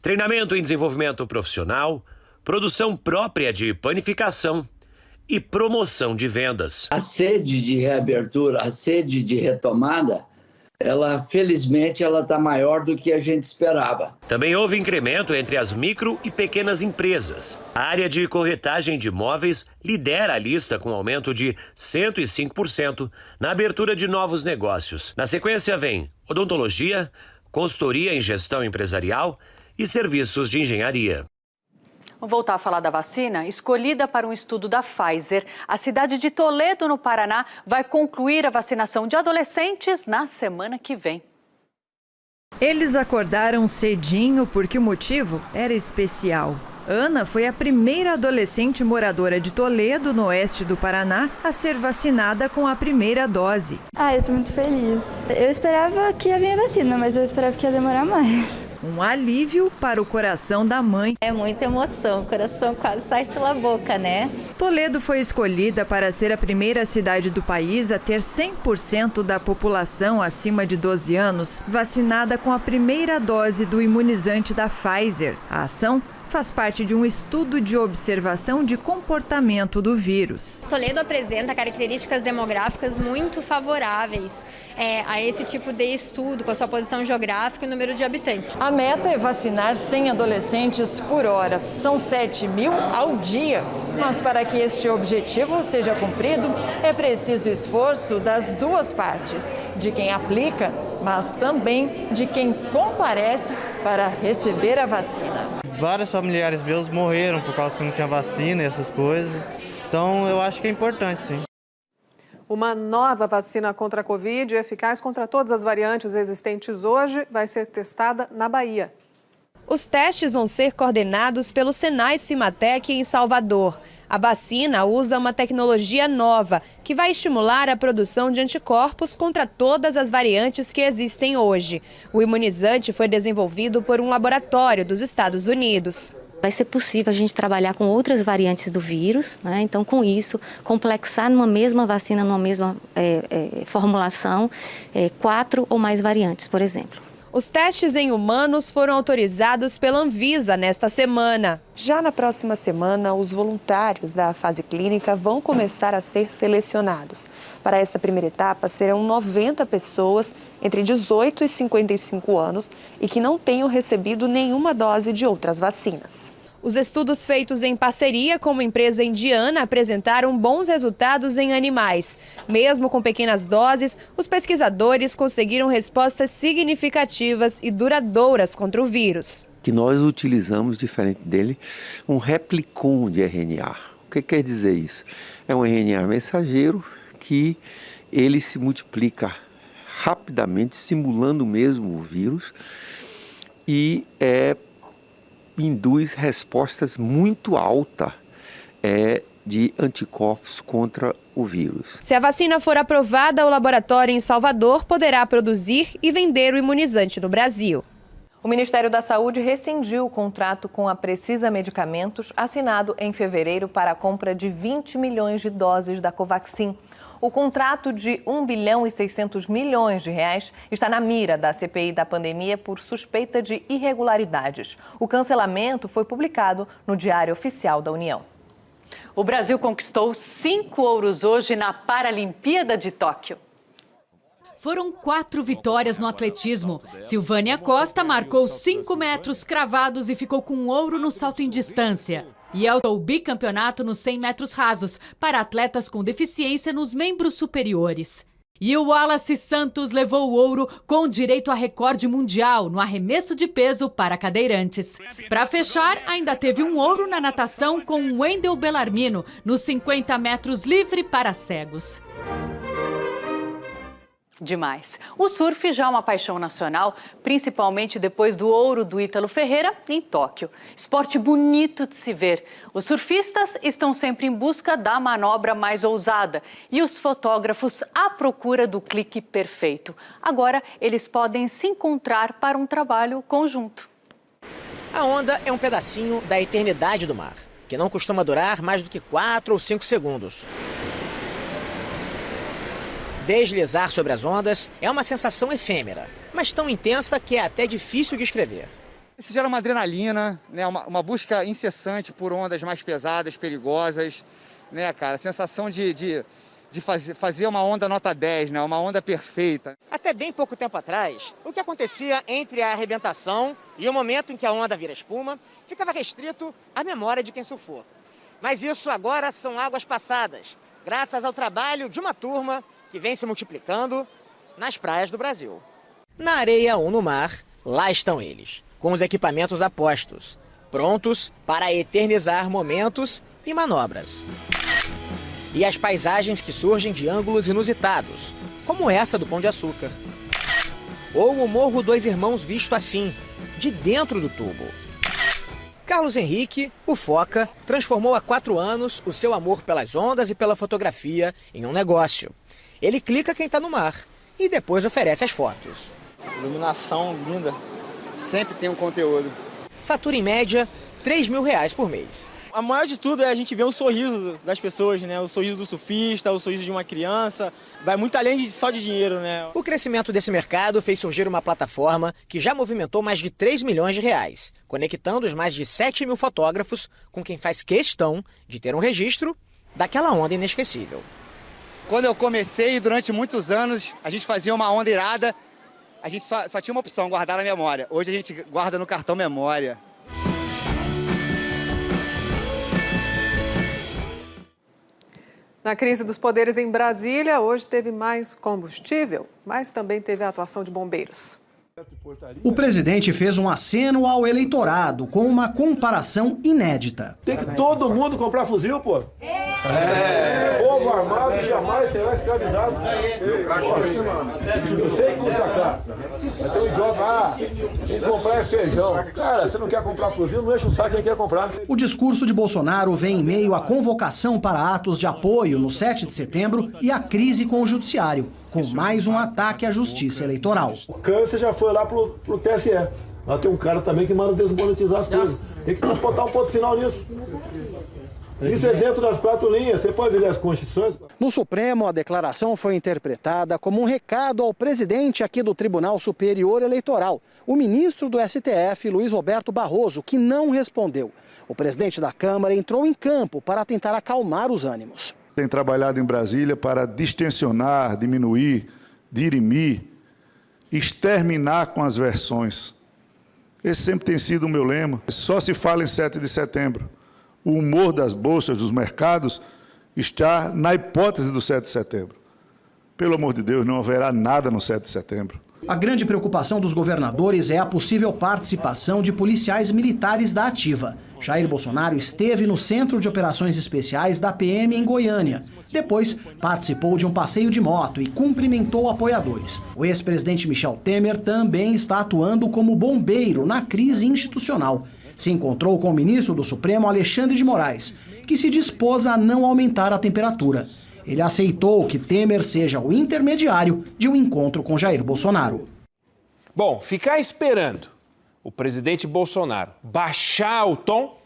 treinamento em desenvolvimento profissional, produção própria de panificação e promoção de vendas. A sede de reabertura, a sede de retomada, felizmente ela está maior do que a gente esperava. Também houve incremento entre as micro e pequenas empresas. A área de corretagem de imóveis lidera a lista com aumento de 105% na abertura de novos negócios. Na sequência vem odontologia, consultoria em gestão empresarial e serviços de engenharia. Vamos voltar a falar da vacina. Escolhida para um estudo da Pfizer, a cidade de Toledo, no Paraná, vai concluir a vacinação de adolescentes na semana que vem. Eles acordaram cedinho porque o motivo era especial. Ana foi a primeira adolescente moradora de Toledo, no oeste do Paraná, a ser vacinada com a primeira dose. Eu tô muito feliz. Eu esperava que ia vir a vacina, mas eu esperava que ia demorar mais. Um alívio para o coração da mãe. É muita emoção, o coração quase sai pela boca, né? Toledo foi escolhida para ser a primeira cidade do país a ter 100% da população acima de 12 anos vacinada com a primeira dose do imunizante da Pfizer. A ação faz parte de um estudo de observação de comportamento do vírus. Toledo apresenta características demográficas muito favoráveis a esse tipo de estudo, com a sua posição geográfica e o número de habitantes. A meta é vacinar 100 adolescentes por hora. São 7.000 ao dia. Mas para que este objetivo seja cumprido, é preciso esforço das duas partes, de quem aplica, mas também de quem comparece para receber a vacina. Vários familiares meus morreram por causa que não tinha vacina e essas coisas. Então eu acho que é importante, sim. Uma nova vacina contra a Covid, eficaz contra todas as variantes existentes hoje, vai ser testada na Bahia. Os testes vão ser coordenados pelo Senai Cimatec em Salvador. A vacina usa uma tecnologia nova que vai estimular a produção de anticorpos contra todas as variantes que existem hoje. O imunizante foi desenvolvido por um laboratório dos Estados Unidos. Vai ser possível a gente trabalhar com outras variantes do vírus, né? Então, com isso, complexar numa mesma vacina, numa mesma formulação, 4 ou mais variantes, por exemplo. Os testes em humanos foram autorizados pela Anvisa nesta semana. Já na próxima semana, os voluntários da fase clínica vão começar a ser selecionados. Para esta primeira etapa, serão 90 pessoas entre 18 e 55 anos e que não tenham recebido nenhuma dose de outras vacinas. Os estudos feitos em parceria com uma empresa indiana apresentaram bons resultados em animais. Mesmo com pequenas doses, os pesquisadores conseguiram respostas significativas e duradouras contra o vírus. Que nós utilizamos, diferente dele, um replicon de RNA. O que quer dizer isso? É um RNA mensageiro que ele se multiplica rapidamente, simulando mesmo o vírus e induz respostas muito altas de anticorpos contra o vírus. Se a vacina for aprovada, o laboratório em Salvador poderá produzir e vender o imunizante no Brasil. O Ministério da Saúde rescindiu o contrato com a Precisa Medicamentos, assinado em fevereiro para a compra de 20 milhões de doses da Covaxin. O contrato de 1 bilhão e 600 milhões de reais está na mira da CPI da pandemia por suspeita de irregularidades. O cancelamento foi publicado no Diário Oficial da União. O Brasil conquistou 5 ouros hoje na Paralimpíada de Tóquio. Foram 4 vitórias no atletismo. Silvânia Costa marcou 5 metros cravados e ficou com ouro no salto em distância. E é o bicampeonato nos 100 metros rasos para atletas com deficiência nos membros superiores. E o Wallace Santos levou o ouro com direito a recorde mundial no arremesso de peso para cadeirantes. Para fechar, ainda teve um ouro na natação com o Wendel Bellarmino nos 50 metros livre para cegos. Demais. O surf já é uma paixão nacional, principalmente depois do ouro do Ítalo Ferreira em Tóquio. Esporte bonito de se ver. Os surfistas estão sempre em busca da manobra mais ousada e os fotógrafos à procura do clique perfeito. Agora, eles podem se encontrar para um trabalho conjunto. A onda é um pedacinho da eternidade do mar, que não costuma durar mais do que 4 ou 5 segundos. Deslizar sobre as ondas é uma sensação efêmera, mas tão intensa que é até difícil de escrever. Isso gera uma adrenalina, né? uma busca incessante por ondas mais pesadas, perigosas, né, cara? A sensação de fazer uma onda nota 10, né? Uma onda perfeita. Até bem pouco tempo atrás, o que acontecia entre a arrebentação e o momento em que a onda vira espuma ficava restrito à memória de quem surfou. Mas isso agora são águas passadas, graças ao trabalho de uma turma que vem se multiplicando nas praias do Brasil. Na areia ou no mar, lá estão eles, com os equipamentos a postos, prontos para eternizar momentos e manobras. E as paisagens que surgem de ângulos inusitados, como essa do Pão de Açúcar. Ou o Morro Dois Irmãos visto assim, de dentro do tubo. Carlos Henrique, o Foca, transformou há 4 anos o seu amor pelas ondas e pela fotografia em um negócio. Ele clica quem está no mar e depois oferece as fotos. Iluminação linda, sempre tem um conteúdo. Fatura em média R$3.000 por mês. A maior de tudo é a gente ver o sorriso das pessoas, né? O sorriso do surfista, o sorriso de uma criança. Vai muito além só de dinheiro, né? O crescimento desse mercado fez surgir uma plataforma que já movimentou mais de 3 milhões de reais, conectando os mais de 7 mil fotógrafos com quem faz questão de ter um registro daquela onda inesquecível. Quando eu comecei, durante muitos anos, a gente fazia uma onda irada, a gente só tinha uma opção, guardar na memória. Hoje a gente guarda no cartão memória. Na crise dos poderes em Brasília, hoje teve mais combustível, mas também teve a atuação de bombeiros. O presidente fez um aceno ao eleitorado com uma comparação inédita. Tem que todo mundo comprar fuzil, pô. Povo armado jamais será escravizado. Eu sei que custa caro. Mas tem um idiota, tem que comprar feijão. Cara, você não quer comprar fuzil, não enche o saco quem quer comprar. O discurso de Bolsonaro vem em meio à convocação para atos de apoio no 7 de setembro e à crise com o judiciário, com mais um ataque à justiça eleitoral. O câncer já foi lá pro TSE. Lá tem um cara também que manda desmonetizar as coisas. Tem que botar um ponto final nisso. Isso é dentro das 4 linhas, você pode ver as constituições. No Supremo, a declaração foi interpretada como um recado ao presidente aqui do Tribunal Superior Eleitoral, o ministro do STF, Luiz Roberto Barroso, que não respondeu. O presidente da Câmara entrou em campo para tentar acalmar os ânimos. Tem trabalhado em Brasília para distensionar, diminuir, dirimir, exterminar com as versões. Esse sempre tem sido o meu lema. Só se fala em 7 de setembro. O humor das bolsas, dos mercados, está na hipótese do 7 de setembro. Pelo amor de Deus, não haverá nada no 7 de setembro. A grande preocupação dos governadores é a possível participação de policiais militares da ativa. Jair Bolsonaro esteve no Centro de Operações Especiais da PM em Goiânia. Depois, participou de um passeio de moto e cumprimentou apoiadores. O ex-presidente Michel Temer também está atuando como bombeiro na crise institucional. Se encontrou com o ministro do Supremo, Alexandre de Moraes, que se dispôs a não aumentar a temperatura. Ele aceitou que Temer seja o intermediário de um encontro com Jair Bolsonaro. Bom, ficar esperando o presidente Bolsonaro baixar o tom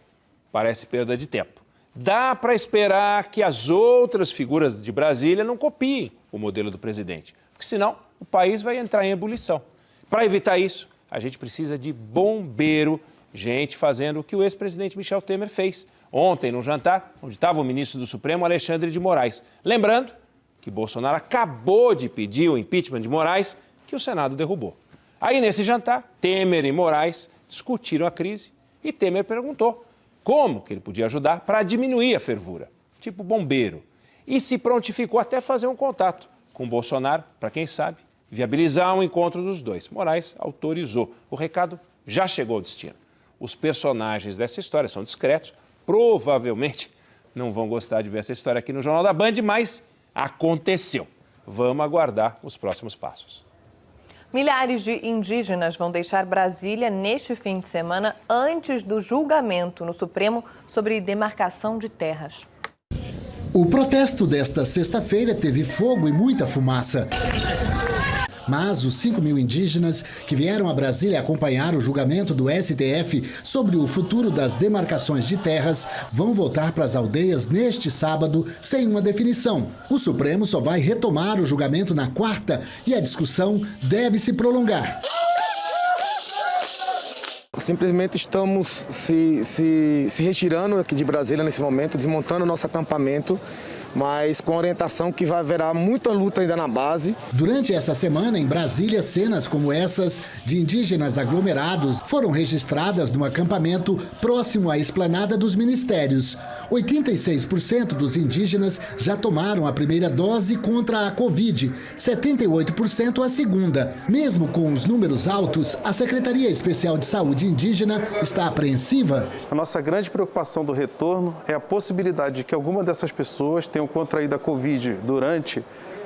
parece perda de tempo. Dá para esperar que as outras figuras de Brasília não copiem o modelo do presidente, porque senão o país vai entrar em ebulição. Para evitar isso, a gente precisa de bombeiro, gente fazendo o que o ex-presidente Michel Temer fez ontem no jantar, onde estava o ministro do Supremo, Alexandre de Moraes. Lembrando que Bolsonaro acabou de pedir o impeachment de Moraes, que o Senado derrubou. Aí, nesse jantar, Temer e Moraes discutiram a crise e Temer perguntou como que ele podia ajudar para diminuir a fervura, tipo bombeiro. E se prontificou até fazer um contato com Bolsonaro, para quem sabe, viabilizar um encontro dos dois. Moraes autorizou. O recado já chegou ao destino. Os personagens dessa história são discretos, provavelmente não vão gostar de ver essa história aqui no Jornal da Band, mas aconteceu. Vamos aguardar os próximos passos. Milhares de indígenas vão deixar Brasília neste fim de semana antes do julgamento no Supremo sobre demarcação de terras. O protesto desta sexta-feira teve fogo e muita fumaça. Mas os 5 mil indígenas que vieram a Brasília acompanhar o julgamento do STF sobre o futuro das demarcações de terras vão voltar para as aldeias neste sábado sem uma definição. O Supremo só vai retomar o julgamento na quarta e a discussão deve se prolongar. Simplesmente estamos se retirando aqui de Brasília nesse momento, desmontando o nosso acampamento, mas com a orientação que vai haverá muita luta ainda na base. Durante essa semana, em Brasília, cenas como essas de indígenas aglomerados foram registradas no acampamento próximo à esplanada dos ministérios. 86% dos indígenas já tomaram a primeira dose contra a Covid, 78% a segunda. Mesmo com os números altos, a Secretaria Especial de Saúde Indígena está apreensiva. A nossa grande preocupação do retorno é a possibilidade de que alguma dessas pessoas tenham contraído a Covid durante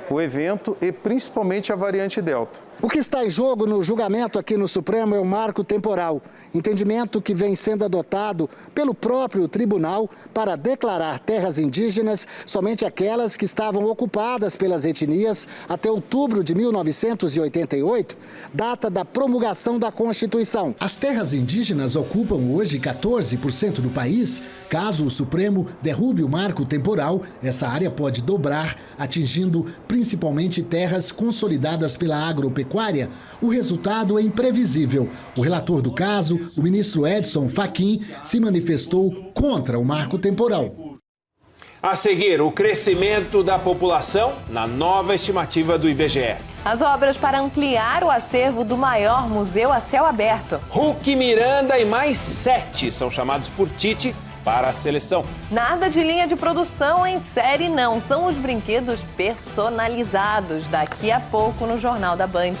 o evento e principalmente a variante Delta. O que está em jogo no julgamento aqui no Supremo é o marco temporal, entendimento que vem sendo adotado pelo próprio tribunal para declarar terras indígenas somente aquelas que estavam ocupadas pelas etnias até outubro de 1988, data da promulgação da Constituição. As terras indígenas ocupam hoje 14% do país. Caso o Supremo derrube o marco temporal, essa área pode dobrar, atingindo principalmente terras consolidadas pela agropecuária. O resultado é imprevisível. O relator do caso, o ministro Edson Fachin, se manifestou contra o marco temporal. A seguir, o crescimento da população na nova estimativa do IBGE. As obras para ampliar o acervo do maior museu a céu aberto. Hulk, Miranda e mais 7 são chamados por Tite para a seleção. Nada de linha de produção em série, não. São os brinquedos personalizados. Daqui a pouco no Jornal da Band.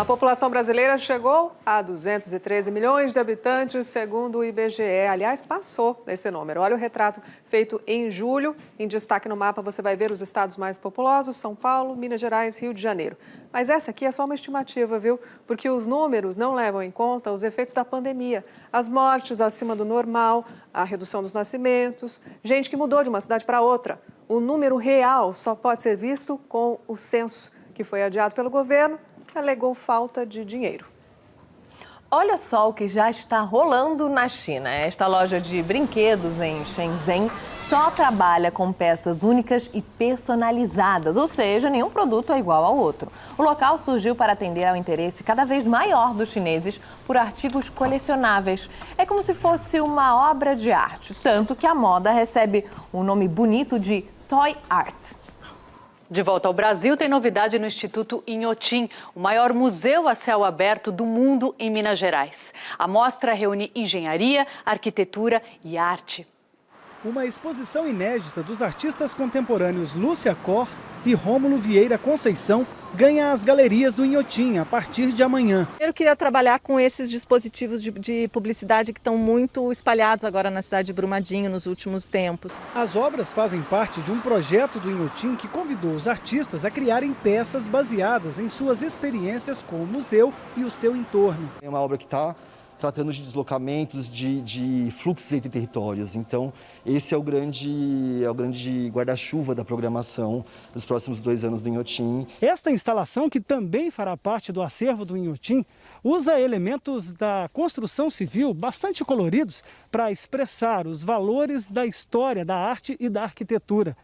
A população brasileira chegou a 213 milhões de habitantes, segundo o IBGE. Aliás, passou esse número. Olha o retrato feito em julho. Em destaque no mapa você vai ver os estados mais populosos: São Paulo, Minas Gerais, Rio de Janeiro. Mas essa aqui é só uma estimativa, viu? Porque os números não levam em conta os efeitos da pandemia. As mortes acima do normal, a redução dos nascimentos, gente que mudou de uma cidade para outra. O número real só pode ser visto com o censo, que foi adiado pelo governo, que alegou falta de dinheiro. Olha só o que já está rolando na China. Esta loja de brinquedos em Shenzhen só trabalha com peças únicas e personalizadas, ou seja, nenhum produto é igual ao outro. O local surgiu para atender ao interesse cada vez maior dos chineses por artigos colecionáveis. É como se fosse uma obra de arte, tanto que a moda recebe um nome bonito de Toy Art. De volta ao Brasil, tem novidade no Instituto Inhotim, o maior museu a céu aberto do mundo em Minas Gerais. A mostra reúne engenharia, arquitetura e arte. uma exposição inédita dos artistas contemporâneos Lúcia Cor e Rômulo Vieira Conceição ganha as galerias do Inhotim a partir de amanhã. Eu queria trabalhar com esses dispositivos de publicidade que estão muito espalhados agora na cidade de Brumadinho nos últimos tempos. As obras fazem parte de um projeto do Inhotim que convidou os artistas a criarem peças baseadas em suas experiências com o museu e o seu entorno. É uma obra que está tratando de deslocamentos, de fluxos entre territórios. Então, esse é o grande guarda-chuva da programação dos próximos 2 anos do Inhotim. Esta instalação, que também fará parte do acervo do Inhotim, usa elementos da construção civil bastante coloridos para expressar os valores da história, da arte e da arquitetura.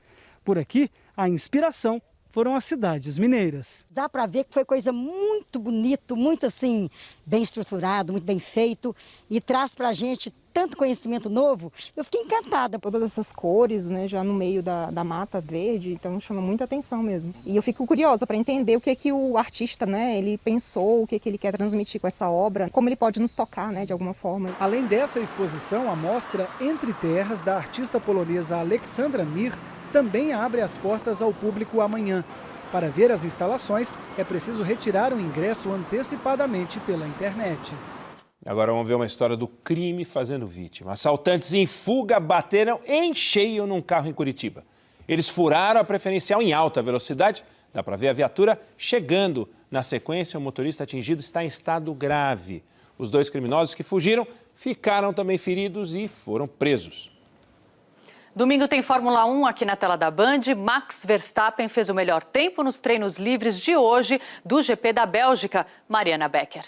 Por aqui, a inspiração foram as cidades mineiras. Dá para ver que foi coisa muito bonita, muito assim, bem estruturado, muito bem feito e traz para a gente tanto conhecimento novo. Eu fiquei encantada. Todas essas cores, né, já no meio da mata verde, então chama muita atenção mesmo. E eu fico curiosa para entender o que o artista, né, ele pensou, o que ele quer transmitir com essa obra, como ele pode nos tocar, né, de alguma forma. Além dessa exposição, a mostra Entre Terras, da artista polonesa Aleksandra Mir, também abre as portas ao público amanhã. Para ver as instalações, é preciso retirar o ingresso antecipadamente pela internet. Agora vamos ver uma história do crime fazendo vítima. Assaltantes em fuga bateram em cheio num carro em Curitiba. Eles furaram a preferencial em alta velocidade. Dá para ver a viatura chegando. Na sequência, o motorista atingido está em estado grave. Os 2 criminosos que fugiram ficaram também feridos e foram presos. Domingo tem Fórmula 1 aqui na tela da Band. Max Verstappen fez o melhor tempo nos treinos livres de hoje do GP da Bélgica. Mariana Becker.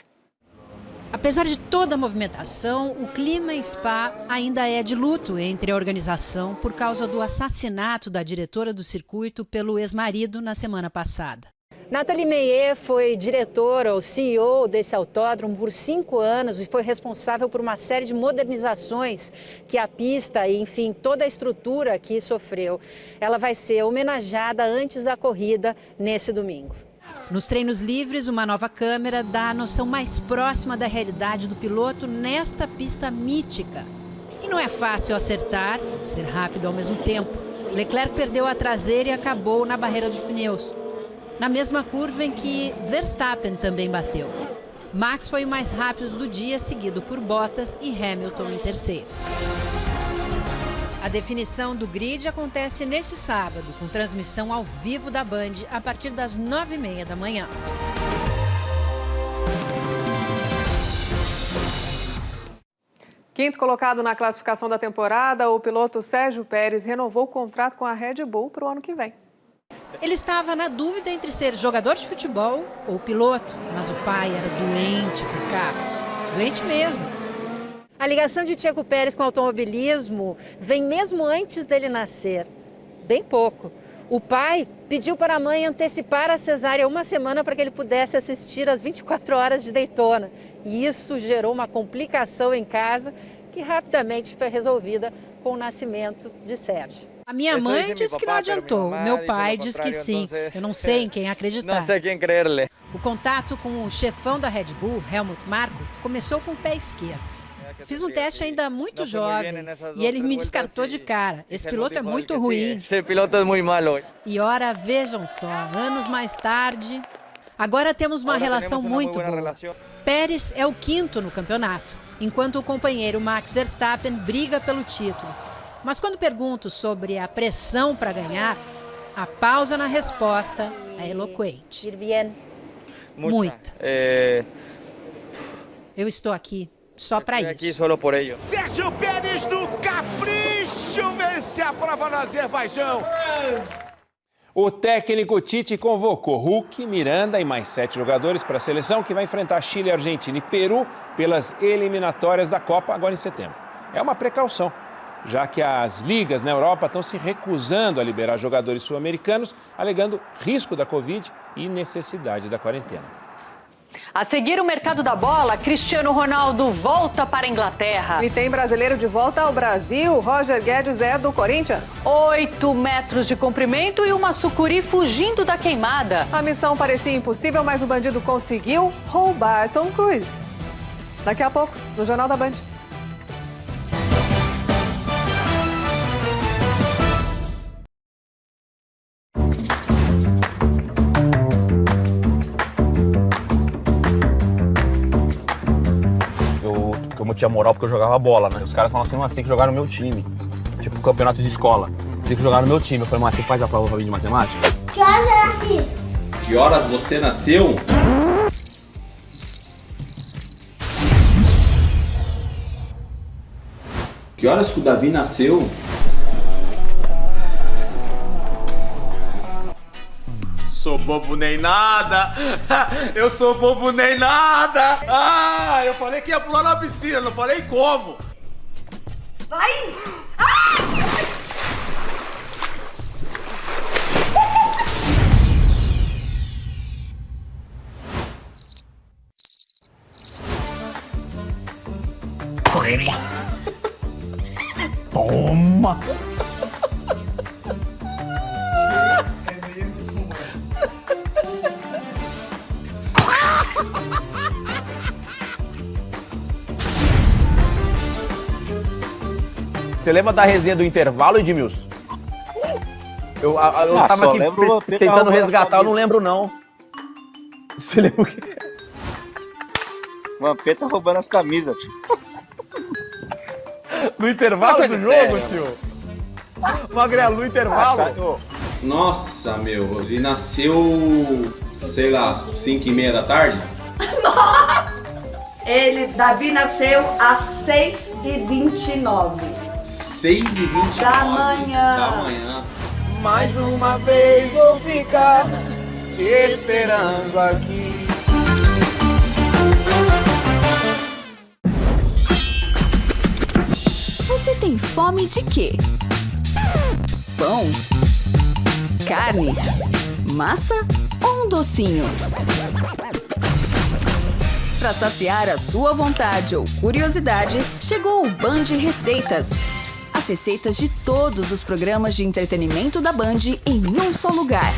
Apesar de toda a movimentação, o clima em Spa ainda é de luto entre a organização por causa do assassinato da diretora do circuito pelo ex-marido na semana passada. Nathalie Meyer foi diretora ou CEO desse autódromo por 5 anos e foi responsável por uma série de modernizações que a pista e, enfim, toda a estrutura aqui sofreu. Ela vai ser homenageada antes da corrida nesse domingo. Nos treinos livres, uma nova câmera dá a noção mais próxima da realidade do piloto nesta pista mítica. E não é fácil acertar, ser rápido ao mesmo tempo. Leclerc perdeu a traseira e acabou na barreira dos pneus, na mesma curva em que Verstappen também bateu. Max foi o mais rápido do dia, seguido por Bottas e Hamilton em terceiro. A definição do grid acontece nesse sábado, com transmissão ao vivo da Band a partir das 9h30 da manhã. Quinto colocado na classificação da temporada, o piloto Sérgio Pérez renovou o contrato com a Red Bull para o ano que vem. Ele estava na dúvida entre ser jogador de futebol ou piloto, mas o pai era doente por carros. Doente mesmo. A ligação de Checo Pérez com o automobilismo vem mesmo antes dele nascer. Bem pouco. O pai pediu para a mãe antecipar a cesárea 1 semana para que ele pudesse assistir às 24 horas de Daytona. E isso gerou uma complicação em casa que rapidamente foi resolvida com o nascimento de Sérgio. A minha mãe disse que não adiantou, meu pai disse que sim. Eu não sei em quem acreditar. Não sei quem crer-lhe. O contato com o chefão da Red Bull, Helmut Marko, começou com o pé esquerdo. Fiz um teste ainda muito jovem e ele me descartou de cara. Esse piloto é muito ruim. Esse piloto é muito malo. E ora, vejam só, anos mais tarde, agora temos uma relação muito boa. Pérez é o 5º no campeonato, enquanto o companheiro Max Verstappen briga pelo título. Mas quando pergunto sobre a pressão para ganhar, a pausa na resposta é eloquente. Muita. Eu estou aqui só para isso. Sérgio Pérez do Capricho vence a prova no Azerbaijão. O técnico Tite convocou Hulk, Miranda e mais 7 jogadores para a seleção que vai enfrentar Chile, Argentina e Peru pelas eliminatórias da Copa agora em setembro. É uma precaução, já que as ligas na Europa estão se recusando a liberar jogadores sul-americanos, alegando risco da Covid e necessidade da quarentena. A seguir o mercado da bola, Cristiano Ronaldo volta para a Inglaterra. E tem brasileiro de volta ao Brasil, Roger Guedes é do Corinthians. 8 metros de comprimento e uma sucuri fugindo da queimada. A missão parecia impossível, mas o bandido conseguiu roubar Tom Cruise. Daqui a pouco, no Jornal da Band. como eu tinha moral porque eu jogava bola, né? Os caras falam assim, você tem que jogar no meu time. Tipo, campeonato de escola. Você tem que jogar no meu time. Eu falei, mas você faz a prova pra mim de matemática? Que horas eu nasci? Que horas você nasceu? Que horas que o Davi nasceu? Sou bobo nem nada! Eu sou bobo nem nada! Ah, eu falei que ia pular na piscina, não falei como! Vai! Toma! Você lembra da resenha do intervalo, Edmilson? Eu tava aqui tentando resgatar, eu não lembro não. Você lembra o quê? O Vampeta roubando as camisas, tio. No intervalo do jogo, tio? Magrelo, no intervalo? Nossa, meu, ele nasceu, sei lá, 5h30 da tarde? Nossa! Davi nasceu às 6h29. 6h29 da manhã. Mais uma vez vou ficar te esperando aqui. Você tem fome de quê? Pão? Carne? Massa ou um docinho? Para saciar a sua vontade ou curiosidade, chegou o Band Receitas. As receitas de todos os programas de entretenimento da Band em um só lugar.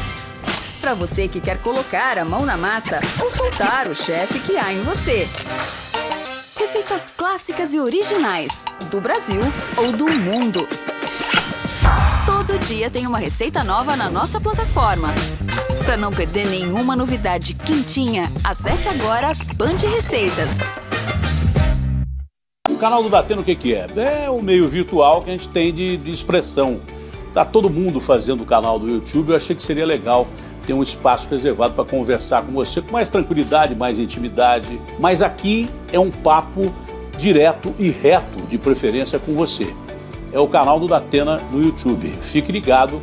Para você que quer colocar a mão na massa ou soltar o chefe que há em você. Receitas clássicas e originais, do Brasil ou do mundo. Todo dia tem uma receita nova na nossa plataforma. Para não perder nenhuma novidade quentinha, acesse agora Band Receitas. O canal do Datena o que é? É o meio virtual que a gente tem de expressão. Tá todo mundo fazendo o canal do YouTube, eu achei que seria legal ter um espaço reservado para conversar com você com mais tranquilidade, mais intimidade. Mas aqui é um papo direto e reto, de preferência com você. É o canal do Datena no YouTube. Fique ligado.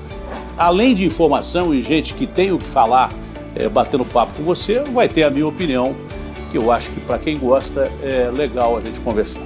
Além de informação e gente que tem o que falar, batendo papo com você, vai ter a minha opinião, que eu acho que para quem gosta é legal a gente conversar.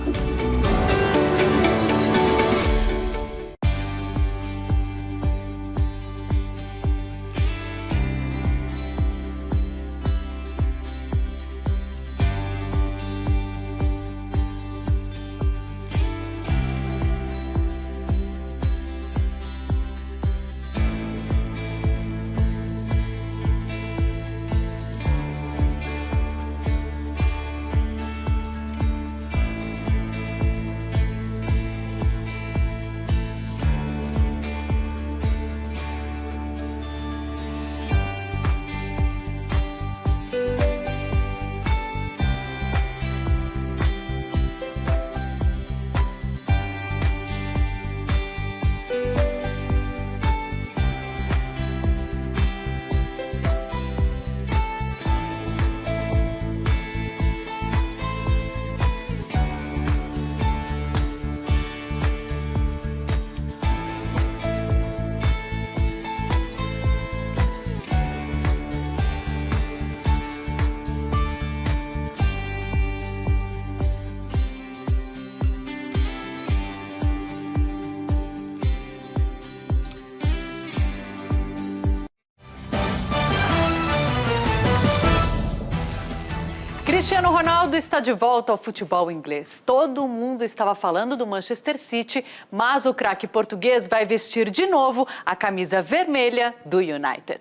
Cristiano Ronaldo está de volta ao futebol inglês. Todo mundo estava falando do Manchester City, mas o craque português vai vestir de novo a camisa vermelha do United.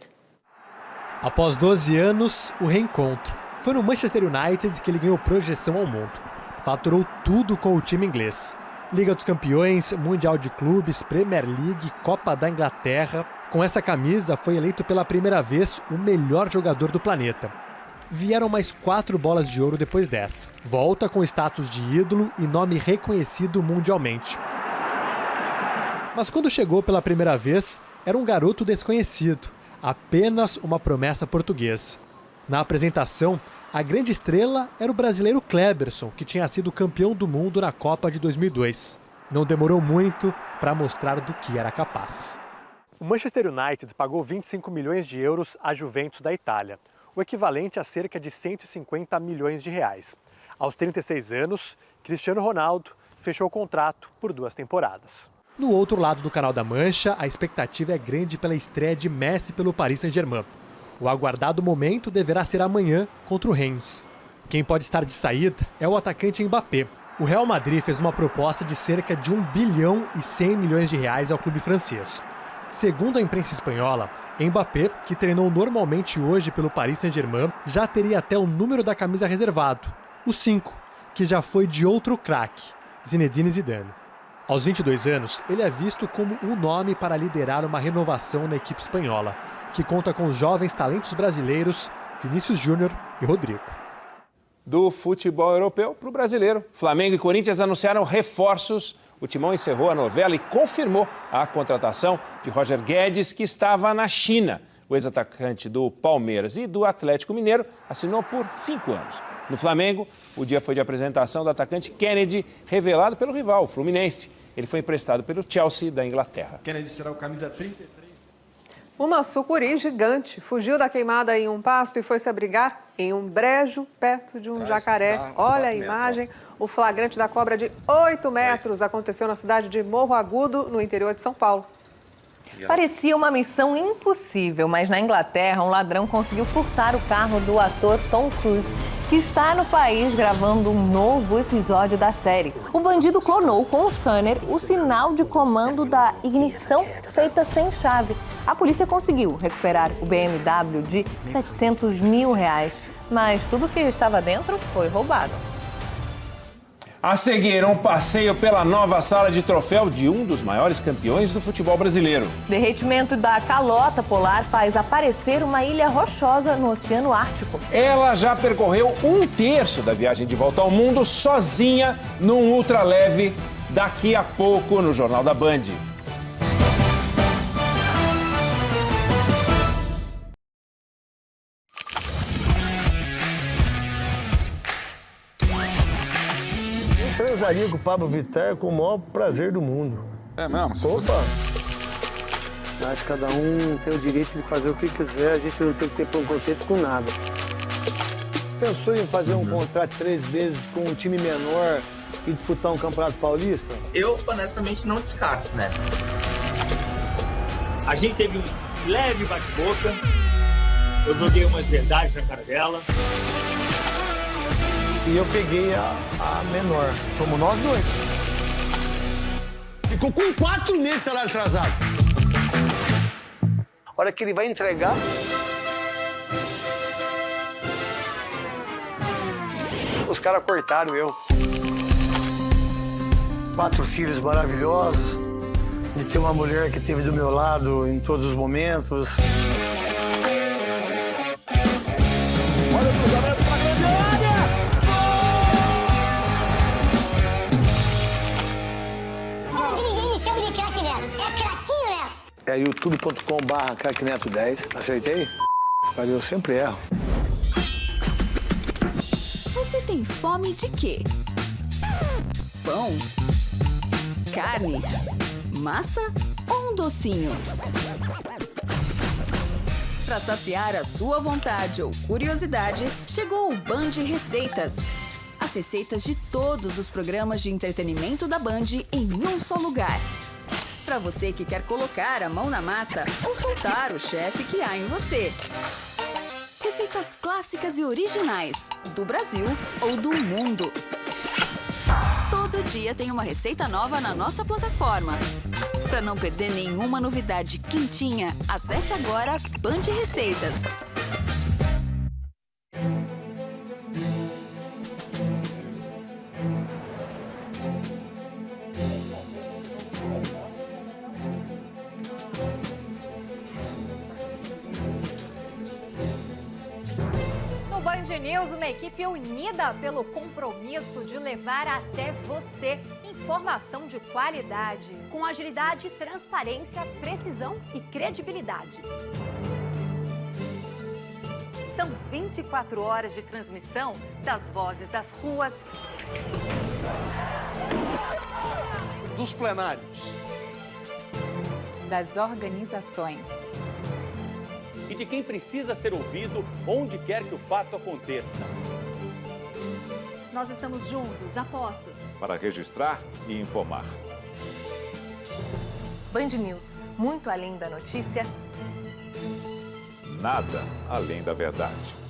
Após 12 anos, o reencontro. Foi no Manchester United que ele ganhou projeção ao mundo. Faturou tudo com o time inglês. Liga dos Campeões, Mundial de Clubes, Premier League, Copa da Inglaterra. Com essa camisa, foi eleito pela primeira vez o melhor jogador do planeta. vieram mais 4 bolas de ouro depois dessa. Volta com status de ídolo e nome reconhecido mundialmente. Mas quando chegou pela primeira vez, era um garoto desconhecido, apenas uma promessa portuguesa. Na apresentação, a grande estrela era o brasileiro Kleberson, que tinha sido campeão do mundo na Copa de 2002. Não demorou muito para mostrar do que era capaz. O Manchester United pagou 25 milhões de euros à Juventus da Itália, o equivalente a cerca de 150 milhões de reais. Aos 36 anos, Cristiano Ronaldo fechou o contrato por 2 temporadas. No outro lado do Canal da Mancha, a expectativa é grande pela estreia de Messi pelo Paris Saint-Germain. O aguardado momento deverá ser amanhã contra o Reims. Quem pode estar de saída é o atacante Mbappé. O Real Madrid fez uma proposta de cerca de 1 bilhão e 100 milhões de reais ao clube francês. Segundo a imprensa espanhola, Mbappé, que treinou normalmente hoje pelo Paris Saint-Germain, já teria até o número da camisa reservado, o 5, que já foi de outro craque, Zinedine Zidane. Aos 22 anos, ele é visto como um nome para liderar uma renovação na equipe espanhola, que conta com os jovens talentos brasileiros Vinícius Júnior e Rodrigo. Do futebol europeu para o brasileiro, Flamengo e Corinthians anunciaram reforços. O Timão encerrou a novela e confirmou a contratação de Roger Guedes, que estava na China. O ex-atacante do Palmeiras e do Atlético Mineiro assinou por 5 anos. No Flamengo, o dia foi de apresentação do atacante Kennedy, revelado pelo rival, o Fluminense. Ele foi emprestado pelo Chelsea da Inglaterra. Kennedy será o camisa 33. Uma sucuri gigante fugiu da queimada em um pasto e foi se abrigar em um brejo perto de um jacaré. Olha a imagem. O flagrante da cobra de 8 metros aconteceu na cidade de Morro Agudo, no interior de São Paulo. Parecia uma missão impossível, mas na Inglaterra, um ladrão conseguiu furtar o carro do ator Tom Cruise, que está no país gravando um novo episódio da série. O bandido clonou com o scanner o sinal de comando da ignição feita sem chave. A polícia conseguiu recuperar o BMW de R$700 mil, mas tudo que estava dentro foi roubado. A seguir, um passeio pela nova sala de troféu de um dos maiores campeões do futebol brasileiro. Derretimento da calota polar faz aparecer uma ilha rochosa no Oceano Ártico. Ela já percorreu 1/3 da viagem de volta ao mundo sozinha num ultraleve. Daqui a pouco no Jornal da Band. Transaria com o Pablo Vittar com o maior prazer do mundo. É mesmo? Opa! Acho que cada um tem o direito de fazer o que quiser, a gente não tem que ter preconceito com nada. Pensou em fazer um contrato 3 vezes com um time menor e disputar um campeonato paulista? Eu, honestamente, não descarto, né? A gente teve um leve bate-boca, eu joguei umas verdades na cara dela. E eu peguei a menor. Somos nós dois. Ficou com 4 meses de salário atrasado. A hora que ele vai entregar... Os caras cortaram eu. 4 filhos maravilhosos. De ter uma mulher que esteve do meu lado em todos os momentos. Olha o cruzamento pra grande área! É youtube.com/crackneto10. Acertei? Eu sempre erro. Você tem fome de quê? Pão? Carne? Massa ou um docinho? Para saciar a sua vontade ou curiosidade, chegou o Band Receitas. As receitas de todos os programas de entretenimento da Band em um só lugar. Para você que quer colocar a mão na massa ou soltar o chefe que há em você. Receitas clássicas e originais, do Brasil ou do mundo. Todo dia tem uma receita nova na nossa plataforma. Para não perder nenhuma novidade quentinha, acesse agora Band Receitas. News, uma equipe unida pelo compromisso de levar até você informação de qualidade. Com agilidade, transparência, precisão e credibilidade. São 24 horas de transmissão das vozes das ruas, dos plenários, das organizações e de quem precisa ser ouvido onde quer que o fato aconteça. Nós estamos juntos, apostos, para registrar e informar. Band News, muito além da notícia, nada além da verdade.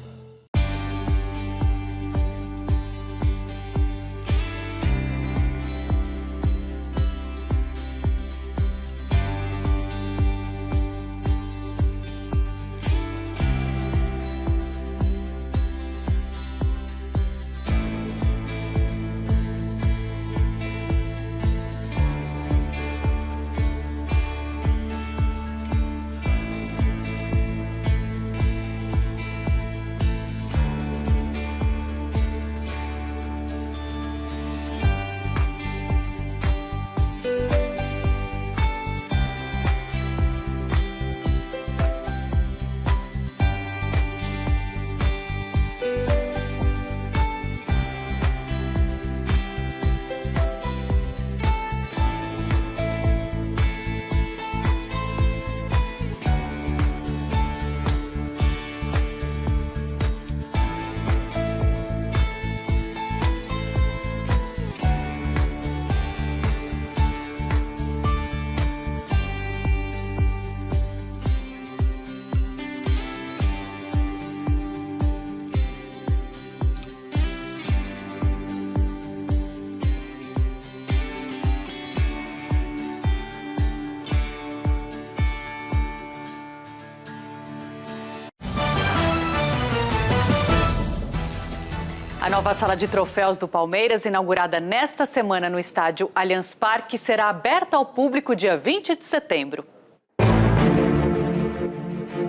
A nova sala de troféus do Palmeiras, inaugurada nesta semana no estádio Allianz Parque, será aberta ao público dia 20 de setembro.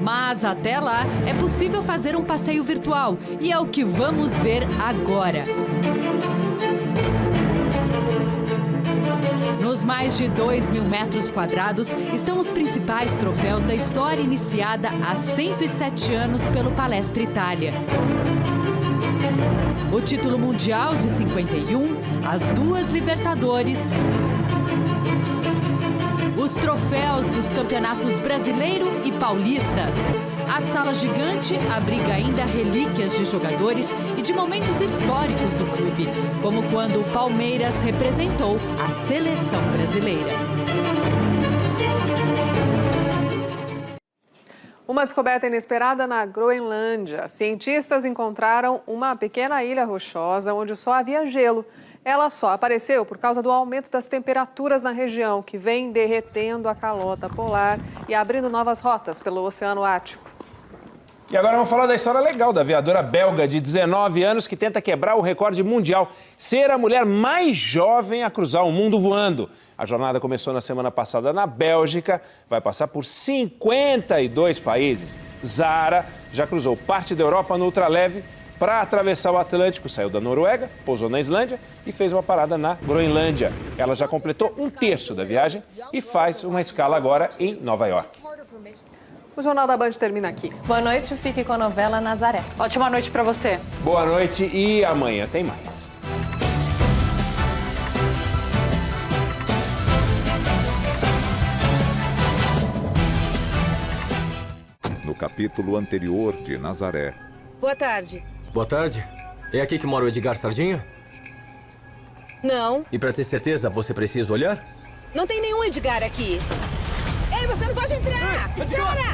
Mas até lá, é possível fazer um passeio virtual e é o que vamos ver agora. Nos mais de 2.000 metros quadrados estão os principais troféus da história iniciada há 107 anos pelo Palestra Itália. O título mundial de 51, as 2 Libertadores, os troféus dos campeonatos brasileiro e paulista. A sala gigante abriga ainda relíquias de jogadores e de momentos históricos do clube, como quando o Palmeiras representou a seleção brasileira. Uma descoberta inesperada na Groenlândia. Cientistas encontraram uma pequena ilha rochosa onde só havia gelo. Ela só apareceu por causa do aumento das temperaturas na região, que vem derretendo a calota polar e abrindo novas rotas pelo Oceano Ártico. E agora vamos falar da história legal da aviadora belga de 19 anos que tenta quebrar o recorde mundial, ser a mulher mais jovem a cruzar o mundo voando. A jornada começou na semana passada na Bélgica, vai passar por 52 países. Zara já cruzou parte da Europa no ultraleve para atravessar o Atlântico, saiu da Noruega, pousou na Islândia e fez uma parada na Groenlândia. Ela já completou 1/3 da viagem e faz uma escala agora em Nova York. O Jornal da Band termina aqui. Boa noite, fique com a novela Nazaré. Ótima noite para você. Boa noite e amanhã tem mais. No capítulo anterior de Nazaré. Boa tarde. Boa tarde. É aqui que mora o Edgar Sardinha? Não. E para ter certeza, você precisa olhar? Não tem nenhum Edgar aqui. Ei, você não pode entrar! Espera!